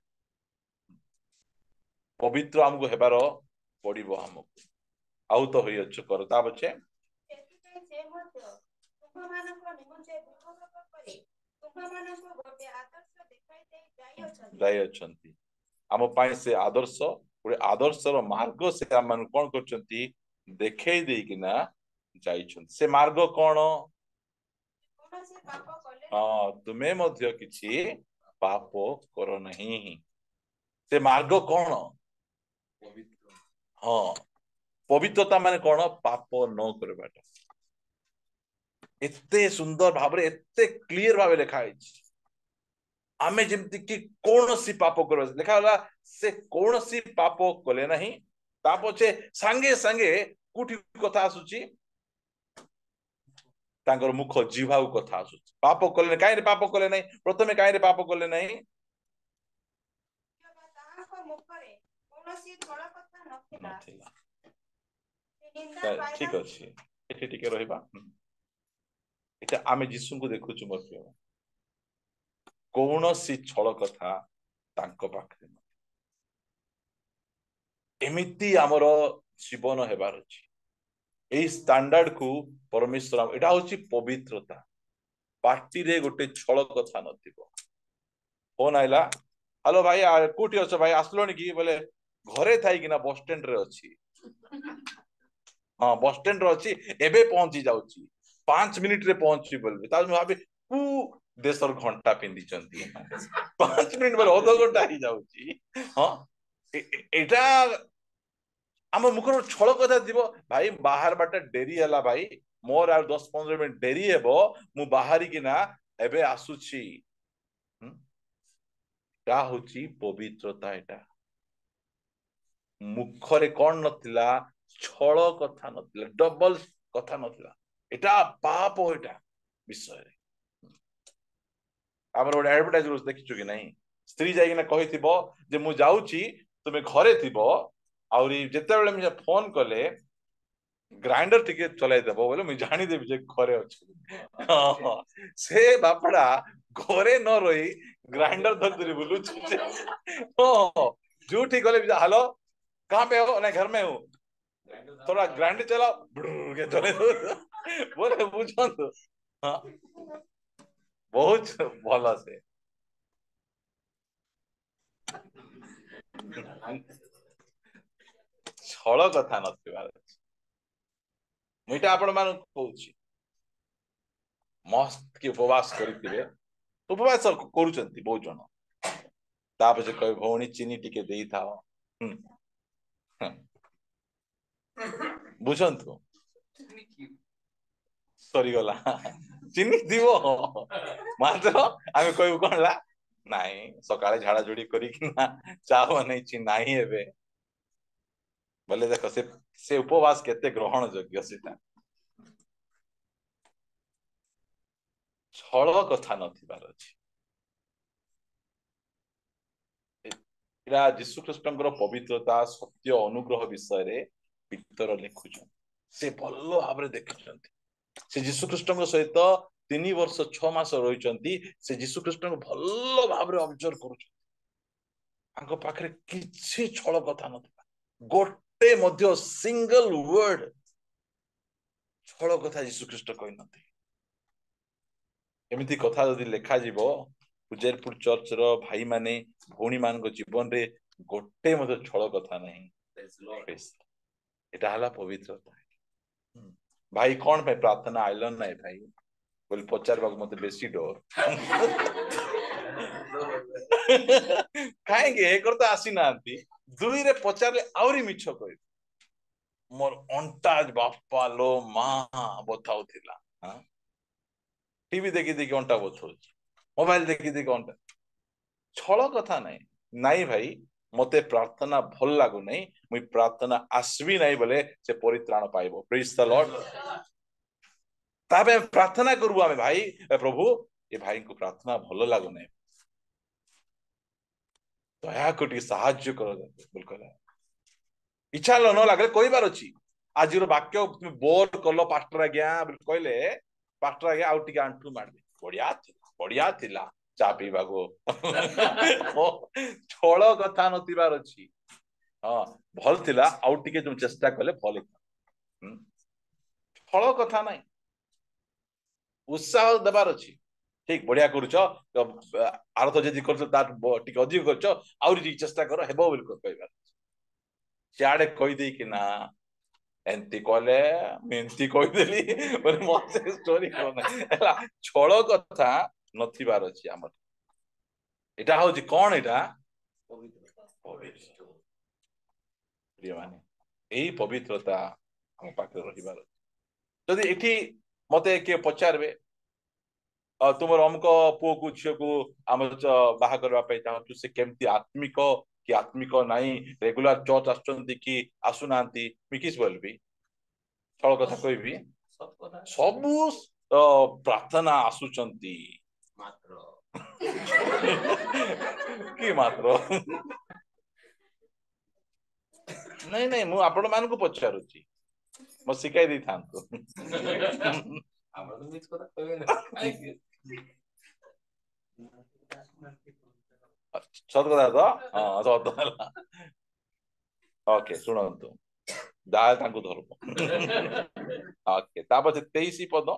पवित्र हमको हेबार पड़िबो हमको आउत होई अच्छ करता बचे जाय अछंती आम पाई से आदर्श गोटे आदर्शर मार्ग से आम कौन करछंती देखै देई किना जाइछंती से मार्ग कौन हाँ तुम्हें मध्य किछि पाप कर नहीं से मार्ग कौन हाँ पवित्रता माने कौन पाप न करबाटा एते सुंदर भाव एते क्लियर भाव लिखा है आमे जेमति कि कौनसी पाप कर लिखा होला से कौनसी पाप कले नहीं ता पछे संगे संगे कुठी कथा आसुची तांकर मुख जीवा कथा आसुची पाप कले काहे पाप कले नहीं प्रथमे काहे पाप कले नहीं ठीक अच्छे एठी टिके रहिबा एटा आमे यीशु को देखुछु मध्य कौनसी छल कथा तांको पाखरे एमिति आमर जीवन हेबार अछि एई स्टैंडर्ड को परमेश्वर एटा होछि पवित्रता पार्टी रे गोटे छल कथा नथिबो फोन आइला हेलो भाई कोठी अछ भाई आसलोनी की बोले घरे थाई किना बस स्टैंड रे अछि हाँ बस स्टैंड रे अछि एबे पहुंची जाउची 5 मिनिट रे पहुंची बोलबे ता भाबे कु देशर घंटा पिंदी चंती 5 मिनिट बोले आधा घंटा ही जाउची हाँ एटा आम मुखर छल कथा दिबो भाई बाहर बाटा डेरी हला भाई मोर आ 10-15 मिनिट डेरी हेबो मु बाहरी किना एबे आसुची ता होची पवित्रता एटा मुखरे कौन नथिला छल कथा नथिला डबल कथा नथिला एटा पाप एटा विषय रे हमर ओड एडवर्टाइज देखिछु कि नहीं स्त्री जाई ना कहिथिबो जे मु जाउची तुमे घरे थिबो आउरी जेते बेले मु फोन कले ग्राइंडर टिके चलाई देबो बोले मु जानि देबी जे घरे अछि से बापड़ा घरे न रही ग्राइंडर धर धरी बोलू ओ झूठी गले हेलो कहां पे हो नहीं घर में हूं थोड़ा ग्राइंडर चलाओ के चले बोले बुझो तो हाँ बहुत भला से छल कथा नथिबार मुईटा आपण मान कहूची मस्त के उपवास करिथिबे उपवास करूचंती बहुत जन तापछे कहे भौणी चीनी टिके देई थाओ बुझंतु सरी गला चीनी दिवो मात्र आमे कहू कोनला नाही सकाळे झाडा जोडी करी कि ना चा बनै छि नाही हेबे बोले देखो से उपवास केते ग्रहण योग्य सेटा छल कथा नथिबार अछि इरा यीशु ख्रीष्टंकर पवित्रता सत्य अनुग्रह विषय रे पितर लिखुछन से भल्लो भाबरे देखिछंती से यीशु ख्रीष्टंक सहित 3 वर्ष 6 मास रहिचंती से यीशु ख्रीष्टंक भल्लो भाबरे ऑब्जर्व करूछन आंको पाखरे किछि छल कथा नथिबा गोटे मध्य सिंगल वर्ड छल कथा यीशु ख्रीष्ट कहि नथि एमिति कथा जदि लेखा जीवो उजेरपुर चर्च रो भाई माने भौणी मान को जीवन रे गोटे मध्य छल कथा नहीं एटा हला पवित्रता भाई कौन पे प्रार्थना आइलन नहीं भाई बोल पचार बाग मते बेसी डर काहे के एकर तो आसी नांती दुई रे पचारले आउरी मिछ कहि मोर अंटाज बापा लो मां बताउथिला हां टीवी देखि देखि अंटा बथौछ मोबाइल देखि देखि अंटा छल कथा नहीं नाई भाई मते प्रार्थना भल लागु नहीं मुई प्रार्थना आसबी नहीं बोले से परित्राण पाइबो प्रेज द लॉर्ड ताबे प्रार्थना करू आमे भाई प्रभु ए भाई को प्रार्थना भल लागु नहीं दया कोटी साहाय्य करो बिल्कुल इच्छा न लागले कोई बार अछि आज वाक्य तुम बोर कलो पास्टर आज्ञा कहले पास्टर आज्ञा आउ टिके आंठू मारबे बढ़िया थिला चा पीवा को छळ कथा नथिबार अछि हां भल थिला आउ टिके तुम चेष्टा कले भल छळ कथा नाही उत्साह देबार अछि ठीक बढ़िया करूछ आरथ जदि करछ तार टिके अधिक करछ आउरी टिके चेष्टा करो हेबो बिल कहबार सियाडे कहि दे कि ना एंती कहले मेंती कहि देली बोले मते स्टोरी कोना छळ कथा नथिबार अछि हमर एटा होची कोन एटा पवित्र प्रिय माने एही पवित्रता हम पाखे रहिबार जदि एठी मते के पचारबे तुमर अमक पुओ को झियो को आम बाहा करबा पे चाहू से केमती आत्मिक कि आत्मिक नाही रेगुलर चर्च आसुचंती कि आसुनांती मी किस बोलबी छळ कथा कहबी सबु प्रार्थना आसुचंती मात्र कि मात्र नहीं नहीं मु आपण मान को पचारुची म सिखाई दी थांतो हमर मिस कथा कहबे ना सत कथा तो हां सत होला ओके सुनंतु दाल तांको धरबो ओके तापर 23 पद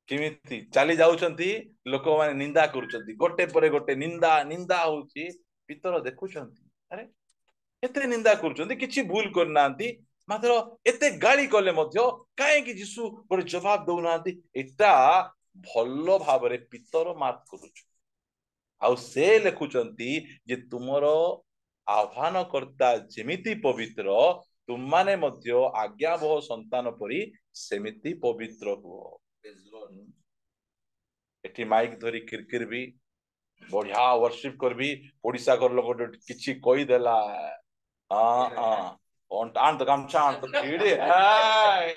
किमिति चली जाउछंती लोक माने निंदा करूछंती गोटे परे गोटे निंदा निंदा होउची पितर देखुछंती अरे एते निंदा करूछंती किछि भूल करनांती मात्र एते गाली कले मध्य काहे कि यीशु गोटे जवाब दउनांती एटा भल्लो भाबरे पितर मार्क करूछ आ से लेखुचंती जे तुमरो आह्वान करता जेमिति पवित्र तुम माने मध्य आज्ञावह संतान परी सेमिति पवित्र हुओ एठी माइक धरी किरकिर भी बढ़िया वर्शिप करबी ओडिसा घर लोग किछि कहि देला हां हां ऑन टान तो गमछा तो खीड़े हाय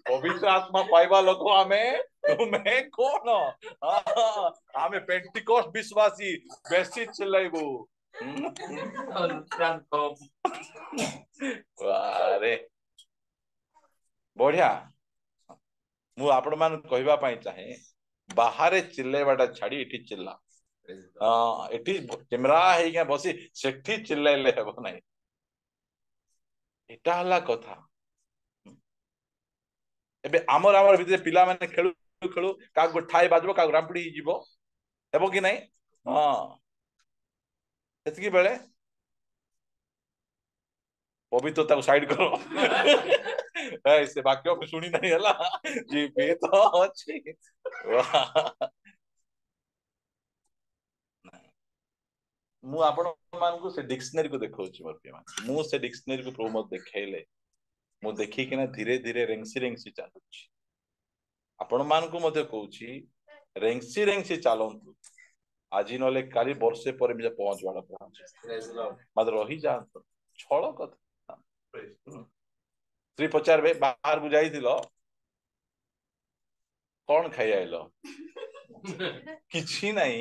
पवित्र आत्मा पाइबा लोक आमे तुमे कोन आमे पेंटिकोस्ट विश्वासी बेसी चिल्लाइबो अरे बढ़िया मु आपण मान कहबा पई चाहे बाहर चिल्लेबाटा छाड़ी एठी चिल्ला हां एठी कैमरा हे के बसी सेठी चिल्लाइले हेबो नाही एटा हला कथा एबे आमर भितर पिला माने खेलु खेलु का गो ठाई बाजबो का रामपडी जीवो हेबो कि नाही हां एतकी बेले पवित्रता को साइड करो से वाक्य में सुनी नहीं हला जी बे तो अछि मु आपण मान को से डिक्शनरी को देखौछि मोर पे मु से डिक्शनरी को प्रभु मत देखेले मु देखि कि ना धीरे धीरे रेंसी चालुछि आपण मान को मते कहूछि रेंसी चालंतु आज नले काली वर्षे पर मिजे पहुंच वाला मत रही जा छळ कथा स्त्री पचारबे बाहर को जाइथिलो कौन खाई आइलो किछि नहीं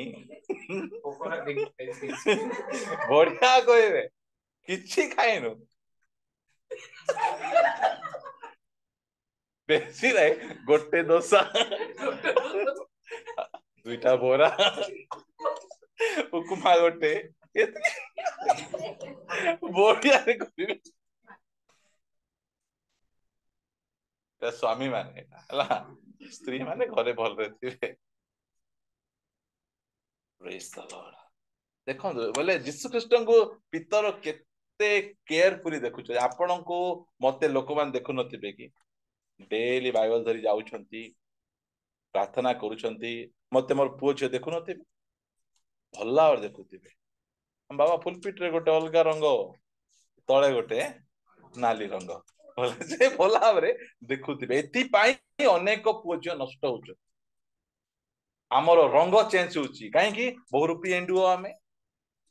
बढ़िया कहबे किछि खाइनु बेसी नहीं गोटे दोसा दुईटा बोरा उपमा गोटे बढ़िया कहबे स्वामी माने स्त्री माने घरे भल रहथिबे प्रेज द लॉर्ड देखो बोले यीशु ख्रीष्ट को पितर केते केयरफुली देखुछ आपण को मते लोक मान देखु नथिबे कि डेली बाइबल धरी जाउछंती प्रार्थना करूछंती मते मोर पुओ छ देखु नथिबे भल्ला और देखुथिबे बाबा फुलपिट रे गोटे अलगा रंग तळे गोटे नाली रंग बोले जे भला भाबरे देखुथिबे एति पाई अनेक पुओ छ नष्ट होछ आमर रंग चेंज होची कहीं बहुरूपी एंडुओ आमे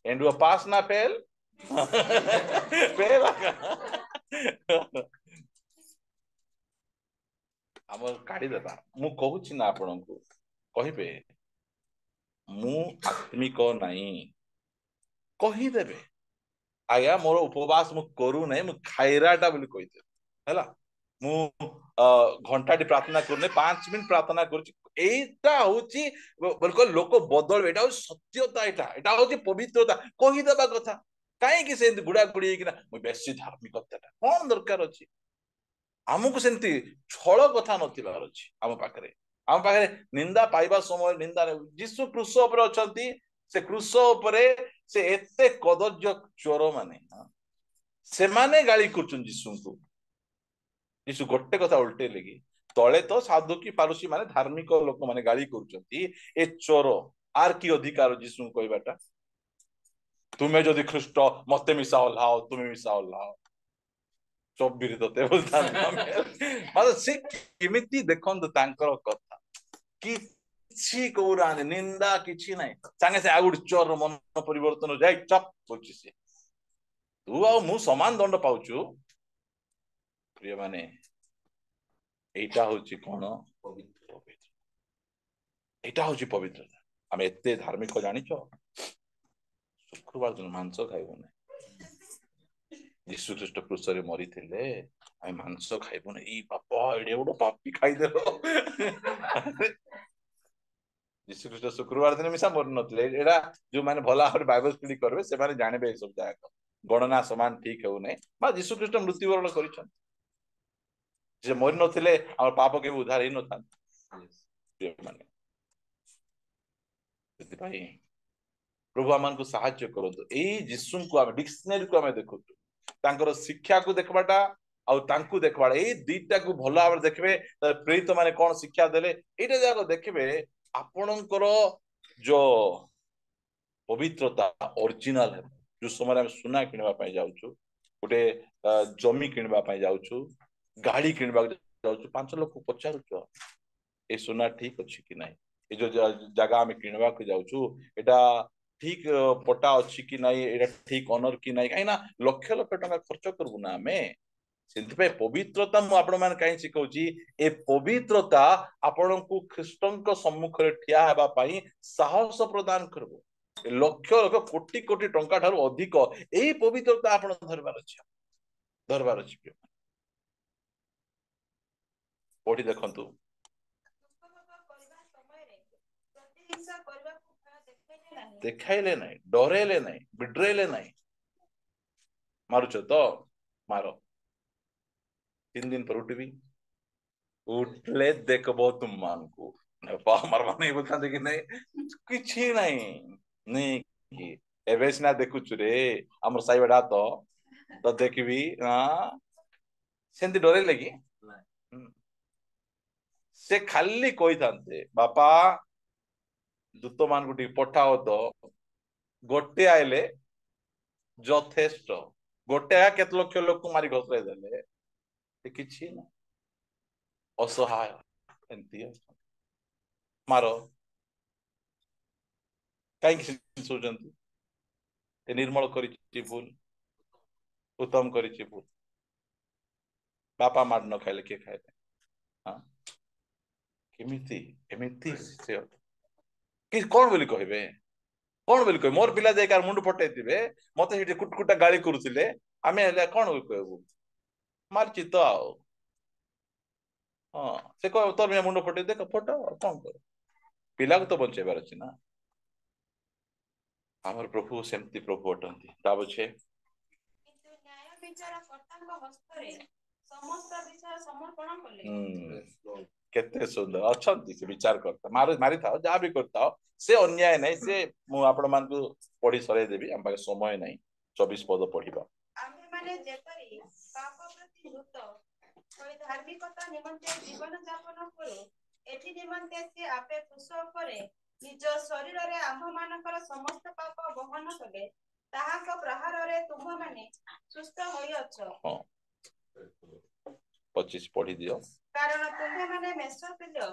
एंडुओ पास ना फेल फेल आमर काढ़ी देबा मु कहूची ना आपन को कहिबे मु आत्मिक नहीं कही देबे आया मोर उपवास मु करू नहीं मु खाइराटा बोली कहि दे हैला मु घंटाटी प्रार्थना करूने 5 मिनिट प्रार्थना करूची एटा होची बिल्कुल लोक बदल एटा सत्यता एटा होची पवित्रता कहि देबा कथा काहे कि से गुडा गुडी कि ना मु बेसी धार्मिकता कोन दरकार अछि आमको सेमती छल कथा नथिबार अछि आम पाखरे निंदा पाइबा समय निंदा जीशु क्रूस ऊपर अछंती से क्रूस ऊपरे से एते कदर्य चोर माने से माने गाली करछन जीशु को जीशु गोटे कथा उल्टे लगी तले तो साधु की पारुसी माने धार्मिक लोक माने गाली करछंती ए चोर आर की अधिकार जीशु कहबाटा तुमे जदि ख्रीष्ट मते मिसा ओल्हाओ तुमे मिसा ओल्हाओ चौबीर तते मतलब से केमिति देखंत तांकर कथा किछि कोरा निंदा किछि नाही संगे से आगुड चोर मन परिवर्तन जाय चप बोलछि से तू आ मु समान दंड पाउछु प्रिय माने एटा होछि कोन पवित्र एटा होछि पवित्रता आमे एते धार्मिक जानिछो शुक्रवार दिन मांस खाइबो नै यीशु ख्रीष्ट क्रूसरे मरी थिले आमे मांस खाइबो नै ई बापा एडे बडो पापी खाइ देलो यीशु ख्रीष्ट शुक्रवार दिन मिसा मर नथले एडा जो माने भला और बाइबल स्टडी करबे से माने जानिबे ए सब जाक गणना समान ठीक हो नै बा यीशु ख्रीष्ट मृत्युवरण करिछन जे मरि नथिले हमर पाप के उद्धार हि नथान माने ସେଥିପାଇଁ प्रभु आमान को साहाय्य करतो एई यीशु को आमे डिक्शनरी को आमे देखुतु तांकर शिक्षा को देखबाटा आउ तांकु देखबाटा एई दीटा को भलो आवर देखबे प्रेरित माने कोन शिक्षा देले एटा जाको देखबे आपणकर जो पवित्रता ओरिजिनल है जो समय हम सुना किनबा पय जाउछु गोटे जमी किनबा पय जाउछु गाड़ी किनबा जाउछु 5 लोग को पचारुछु ए सुना ठीक अछि कि नाही ए जो जगह हम किनबा को जाउछु एटा ठीक पटा अछि कि नाही एटा ठीक ऑनर कि नाही काई ना लक्ष लक्ष टका खर्च करबु ना हमें सेंति पवित्रता मु आपण मान काई सिखौची ए पवित्रता आपण को ख्रीष्टन सम्मुख रे ठिया हेबा पई साहस प्रदान करबो लक्ष लक्ष कोटी कोटी टंका ठारू अधिक एई पवित्रता आपण धरबार अछि पढ़ी देखंतु देखाइले नहीं डरेले नहीं बिड्रेले नहीं मारुच तो मारो 3 दिन पर उठबी उठले देखबो तुम मान को मार माने बोलता कि नहीं किछि नहीं कि एबे सिना देखुछु रे हमर साई बेडा तो देखबी हां सेंति डरे लगी से खाली कोई थांते बापा दूत मान को पठाओ तो गोटे आइले यथेष्ट गोटे केत लक्ष लोक को मारी घसराई देले किछि ना असहाय एंती मारो कहीं सोचंती निर्मल करी भूल उत्तम करी भूल बापा मार न खाइले के खाइले हाँ केमिति एमिति से कि कौन बोली कहबे कौन बोली कह मोर पिला जाय कार मुंड फटेतिबे मते हेटी कुटकुटा गाली करूथिले आमे हले कौन कहबो मारची तो आओ हाँ से कह तोर मुंड फटे देख फटो कौन कर पिला को तो बचेबार अछि ना हमर प्रभु सेमती प्रभु अटंती ता बछे किंतु न्याय विचार कर्ताଙ୍କ हस्तरे समस्त विचार समर्पण कले केते सुंदर अछंती से विचार करता मारी था जा भी करता से अन्याय नहीं से मु आपण मान को पढ़ी सरे देबी हम पाके समय नहीं 24 पद पढ़िबा आमे माने जेपरी पाप प्रति मृत होय धार्मिकता निमंते जीवन यापन करू एथि निमंते से आपे क्रूस उपरे निज शरीर रे आम्भ मानकर समस्त पाप बहन कले ताहाक प्रहार रे तुम माने सुस्थ होई अछ 25 पढ़ी दियो कारण तुम्हें माने मेष पिल्य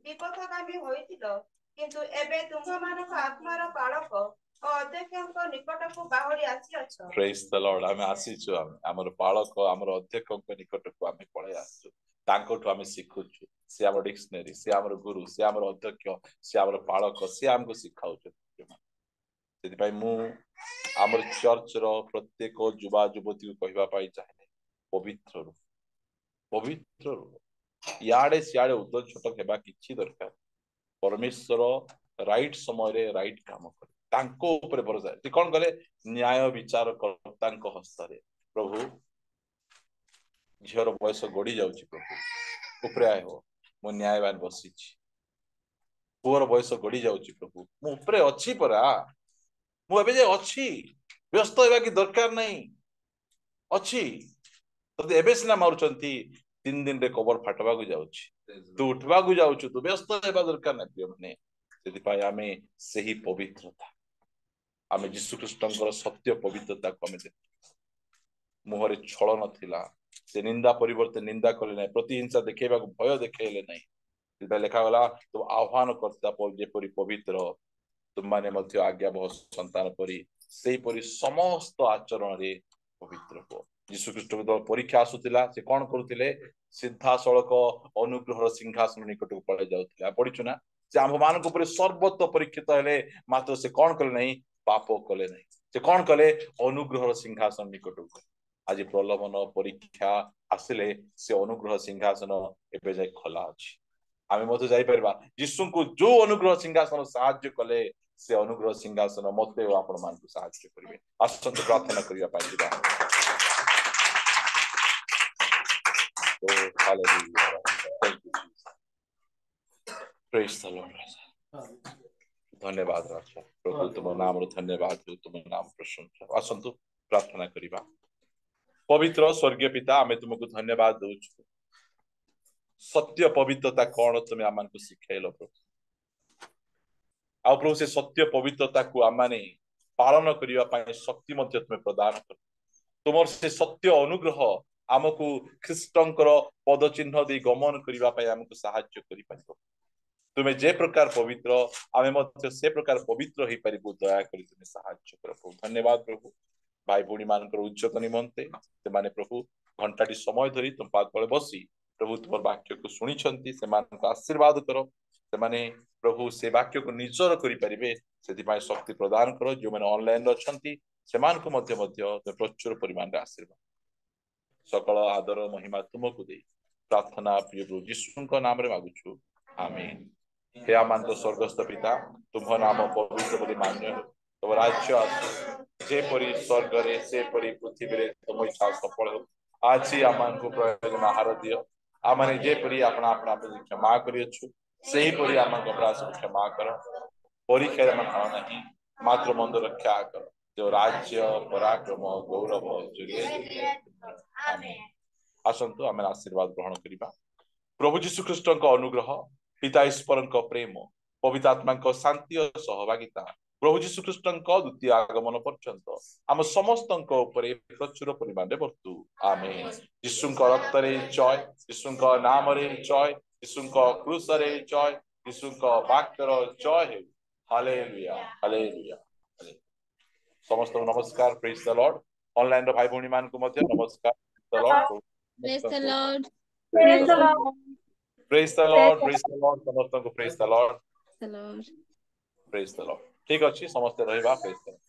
विपथगामी होइतिलो କିନ୍ତୁ ଏବେ ତୁମମାନଙ୍କ ଆତ୍ମାର ପାଳକ ଓ ଅଧ୍ୟକ୍ଷଙ୍କ ନିକଟକୁ ବାହୁଡ଼ି ଆସିଅଛ। ପ୍ରେଜ୍ ଦ ଲର୍ଡ। ଆମେ ଆସିଛୁ, ଆମର ପାଳକ ଆମର ଅଧ୍ୟକ୍ଷଙ୍କ ନିକଟକୁ ଆମେ ପଳେଇ ଆସିଛୁ। ତାଙ୍କଠୁ ଆମେ ଶିଖୁଛୁ। ସେ ଆମର ଡିକ୍ସନାରୀ, ସେ ଆମର ଗୁରୁ, ସେ ଆମର ଅଧ୍ୟକ୍ଷ, ସେ ଆମର ପାଳକ, ସେ ଆମକୁ ଶିଖାଉଛନ୍ତି। ସେଥିପାଇଁ ମୁଁ ଆମର ଚର୍ଚ୍ଚର ପ୍ରତ୍ୟେକ ଯୁବା ଯୁବତୀକୁ କହିବା ପାଇଁ ଚାହେଁ, ପବିତ୍ର ରୁହ, ପବିତ୍ର ରୁହ। ଇଆଡେ ସିଆଡେ ଉଦଳ ଛୋଟ ହେବା କିଛି ଦରକାର। ପରମେଶ୍ୱର ରାଇଟ୍ ସମୟରେ ରାଇଟ୍ କାମ କରେ, ତାଙ୍କ ଉପରେ ଭରସା। ସେ କଣ କଲେ? ନ୍ୟାୟ ବିଚାର କର୍ତ୍ତାଙ୍କ ହସ୍ତରେ। ପ୍ରଭୁ, ଝିଅର ବୟସ ଗଡି ଯାଉଛି, ପ୍ରଭୁ ଉପରେ ଆୟ ହୋ, ମୁଁ ନ୍ୟାୟବାନ ବସିଛି। ପୁଅର ବୟସ ଗଡି ଯାଉଛି, ପ୍ରଭୁ ମୁଁ ଉପରେ ଅଛି ପରା, ମୁଁ ଏବେ ଯେ ଅଛି, ବ୍ୟସ୍ତ ହେବା କି ଦରକାର ନାହିଁ, ଅଛି। ତତେ ଏବେ ସିନା ମାରୁଛନ୍ତି, 3 ଦିନରେ କବର ଫାଟବାକୁ ଯାଉଛି, ତୁ ଉଠବାକୁ ଯାଉଛୁ, ତୁ ବ୍ୟସ୍ତ ହେବା ଦରକାର ନାହିଁ ପ୍ରିୟମାନେ। ସେଥିପାଇଁ ଆମେ ସେହି ପବିତ୍ରତା, ଆମେ ଯୀଶୁ ଖ୍ରୀଷ୍ଟଙ୍କର ସତ୍ୟ ପବିତ୍ରତାକୁ ଆମେ ଦେଖୁ। ମୁହଁରେ ଛଳ ନଥିଲା, ସେ ନିନ୍ଦା ପରିବର୍ତ୍ତେ ନିନ୍ଦା କଲେ ନାହିଁ, ପ୍ରତିହିଂସା ଦେଖେଇବାକୁ ଭୟ ଦେଖେଇଲେ ନାହିଁ। ସେଥିପାଇଁ ଲେଖାଗଲା, ତୁ ଆହ୍ୱାନ କର୍ତ୍ତା ଯେପରି ପବିତ୍ର, ତୁମମାନେ ମଧ୍ୟ ଆଜ୍ଞାବହ ସନ୍ତାନ ପରି ସେହିପରି ସମସ୍ତ ଆଚରଣରେ ପବିତ୍ର ହୁଅ। ଯୀଶୁ ଖ୍ରୀଷ୍ଟଙ୍କ ପରୀକ୍ଷା ଆସୁଥିଲା, ସେ କଣ କରୁଥିଲେ? ସିଧାସଳଖ ଅନୁଗ୍ରହର ସିଂହାସନ ନିକଟକୁ ପଳେଇ ଯାଉଥିଲେ। ପଢିଛୁ ନା? ସେ ଆମ୍ଭମାନଙ୍କ ଉପରେ ସର୍ବତ ପରୀକ୍ଷିତ ହେଲେ, ମାତ୍ର ସେ କଣ କଲେ ନାହିଁ? ପାପ କଲେ ନାହିଁ। ସେ କଣ କଲେ? ଅନୁଗ୍ରହର ସିଂହାସନ ନିକଟକୁ। ଆଜି ପ୍ରଲୋଭନ ପରୀକ୍ଷା ଆସିଲେ ସେ ଅନୁଗ୍ରହ ସିଂହାସନ ଏବେ ଯାଇ ଖୋଲା ଅଛି। ଆମେ ମଧ୍ୟ ଯାଇପାରିବା। ଯୀଶୁଙ୍କୁ ଯୋଉ ଅନୁଗ୍ରହ ସିଂହାସନ ସାହାଯ୍ୟ କଲେ, ସେ ଅନୁଗ୍ରହ ସିଂହାସନ ମତେ ଓ ଆପଣ ମାନଙ୍କୁ ସାହାଯ୍ୟ କରିବେ। ଆସନ୍ତୁ ପ୍ରାର୍ଥନା କରିବା ପାଇଁ ଯିବା। ଧନ୍ୟବାଦ ରାଜା, ପ୍ରଭୁ ତୁମ ନାମର ଧନ୍ୟବାଦ, ତୁମ ନାମ ପ୍ରଶଂସା। ଆସନ୍ତୁ ପ୍ରାର୍ଥନା କରିବା। ପବିତ୍ର ସ୍वर्गीय ପିତା, ଆମେ ତୁମକୁ ଧନ୍ୟବାଦ ଦଉଛୁ। ସତ୍ୟ ପବିତ୍ରତା କଣ ତୁମେ ଆମକୁ ଶିଖେଇଲ ପ୍ରଭୁ। ଆଉ ପ୍ରଭୁ ସେ ସତ୍ୟ ପବିତ୍ରତାକୁ ଆମମାନେ ପାଳନ କରିବା ପାଇଁ ଶକ୍ତି ମଧ୍ୟ ତୁମେ ପ୍ରଦାନ କର। ତୁମର ସେ ସତ୍ୟ ଅନୁଗ୍ରହ ଆମକୁ ଖ୍ରୀଷ୍ଟଙ୍କର ପଦ ଚିହ୍ନ ଦେଇ ଗମନ କରିବା ପାଇଁ ଆମକୁ ସାହାଯ୍ୟ କରିପାରିବ। ତୁମେ ଯେ ପ୍ରକାର ପବିତ୍ର, ଆମେ ମଧ୍ୟ ସେ ପ୍ରକାର ପବିତ୍ର ହେଇପାରିବୁ। ଦୟାକରି ତୁମେ ସାହାଯ୍ୟ କର ପ୍ରଭୁ। ଧନ୍ୟବାଦ ପ୍ରଭୁ ଭାଇ ଭଉଣୀ ମାନଙ୍କର ଉଚ୍ଚତ ନିମନ୍ତେ। ସେମାନେ ପ୍ରଭୁ ଘଣ୍ଟାଟି ସମୟ ଧରି ତୁମ ପାଦ ତଳେ ବସି ପ୍ରଭୁ ତୁମର ବାକ୍ୟକୁ ଶୁଣିଛନ୍ତି, ସେମାନଙ୍କୁ ଆଶୀର୍ବାଦ କର। ସେମାନେ ପ୍ରଭୁ ସେ ବାକ୍ୟକୁ ନିଜର କରିପାରିବେ, ସେଥିପାଇଁ ଶକ୍ତି ପ୍ରଦାନ କର। ଯେଉଁମାନେ ଅନଲାଇନରେ ଅଛନ୍ତି ସେମାନଙ୍କୁ ମଧ୍ୟ ପ୍ରଚୁର ପରିମାଣରେ ଆଶୀର୍ବାଦ। ସକଳ ଆଦର ମହିମା ତୁମକୁ ଦେଇ ପ୍ରାର୍ଥନା ପ୍ରିୟ ପ୍ରଭୁ ଯୀଶୁଙ୍କ ନାମରେ ମାଗୁଛୁ, ଆମେନ୍। हे आमंत स्वर्गस्थ पिता, तुम नाम पवित्र बोली मान्य हो। तुम राज्य आसु, जेपरी स्वर्ग रे सेपरी पृथ्वी रे तुम इच्छा सफल हो। आज आमको प्रयोजन आहार दियो। आमने जेपरी अपना अपना क्षमा करियछु, सही परी आमको अपराध क्षमा कर। परीक्षा मन नहीं, मात्र मंद रक्षा कर। जो राज्य पराक्रम गौरव जुगे आमेन। आसंतु आमे आशीर्वाद ग्रहण करिबा। प्रभु यीशु ख्रीष्टଙ୍କ अनुग्रह, पिता ईश्वरଙ୍କ प्रेम, पवित्र आत्माଙ୍କ शांति और सहभागिता, प्रभु यीशु ख्रीष्टଙ୍କ द्वितीय आगमन पर्यंत आम समस्तଙ୍କ ଉପରେ ପ୍ରଚୁର ପରିମାଣରେ ବର୍ତ୍ତୁ। ଆମେନ୍। ଯୀଶୁଙ୍କ ରକ୍ତରେ ଜୟ, ଯୀଶୁଙ୍କ ନାମରେ ଜୟ, ଯୀଶୁଙ୍କ କ୍ରୁଶରେ ଜୟ, ଯୀଶୁଙ୍କ ବାକ୍ୟର ଜୟ ହେଉ। Hallelujah, hallelujah. ସମସ୍ତଙ୍କୁ ନମସ୍କାର। ପ୍ରେଜ୍ ଦ ଲର୍ଡ। ଅନଲାଇନ ର ଭାଇ ଭଉଣୀ ମାନଙ୍କୁ ମଧ୍ୟ ନମସ୍କାର। Praise the Lord. Praise the Lord. Praise the Lord, praise the Lord, ସମସ୍ତଙ୍କୁ praise the Lord, The Lord. praise the Lord। ଠିକ ଅଛି, ସମସ୍ତେ ରହିବା। praise the Lord।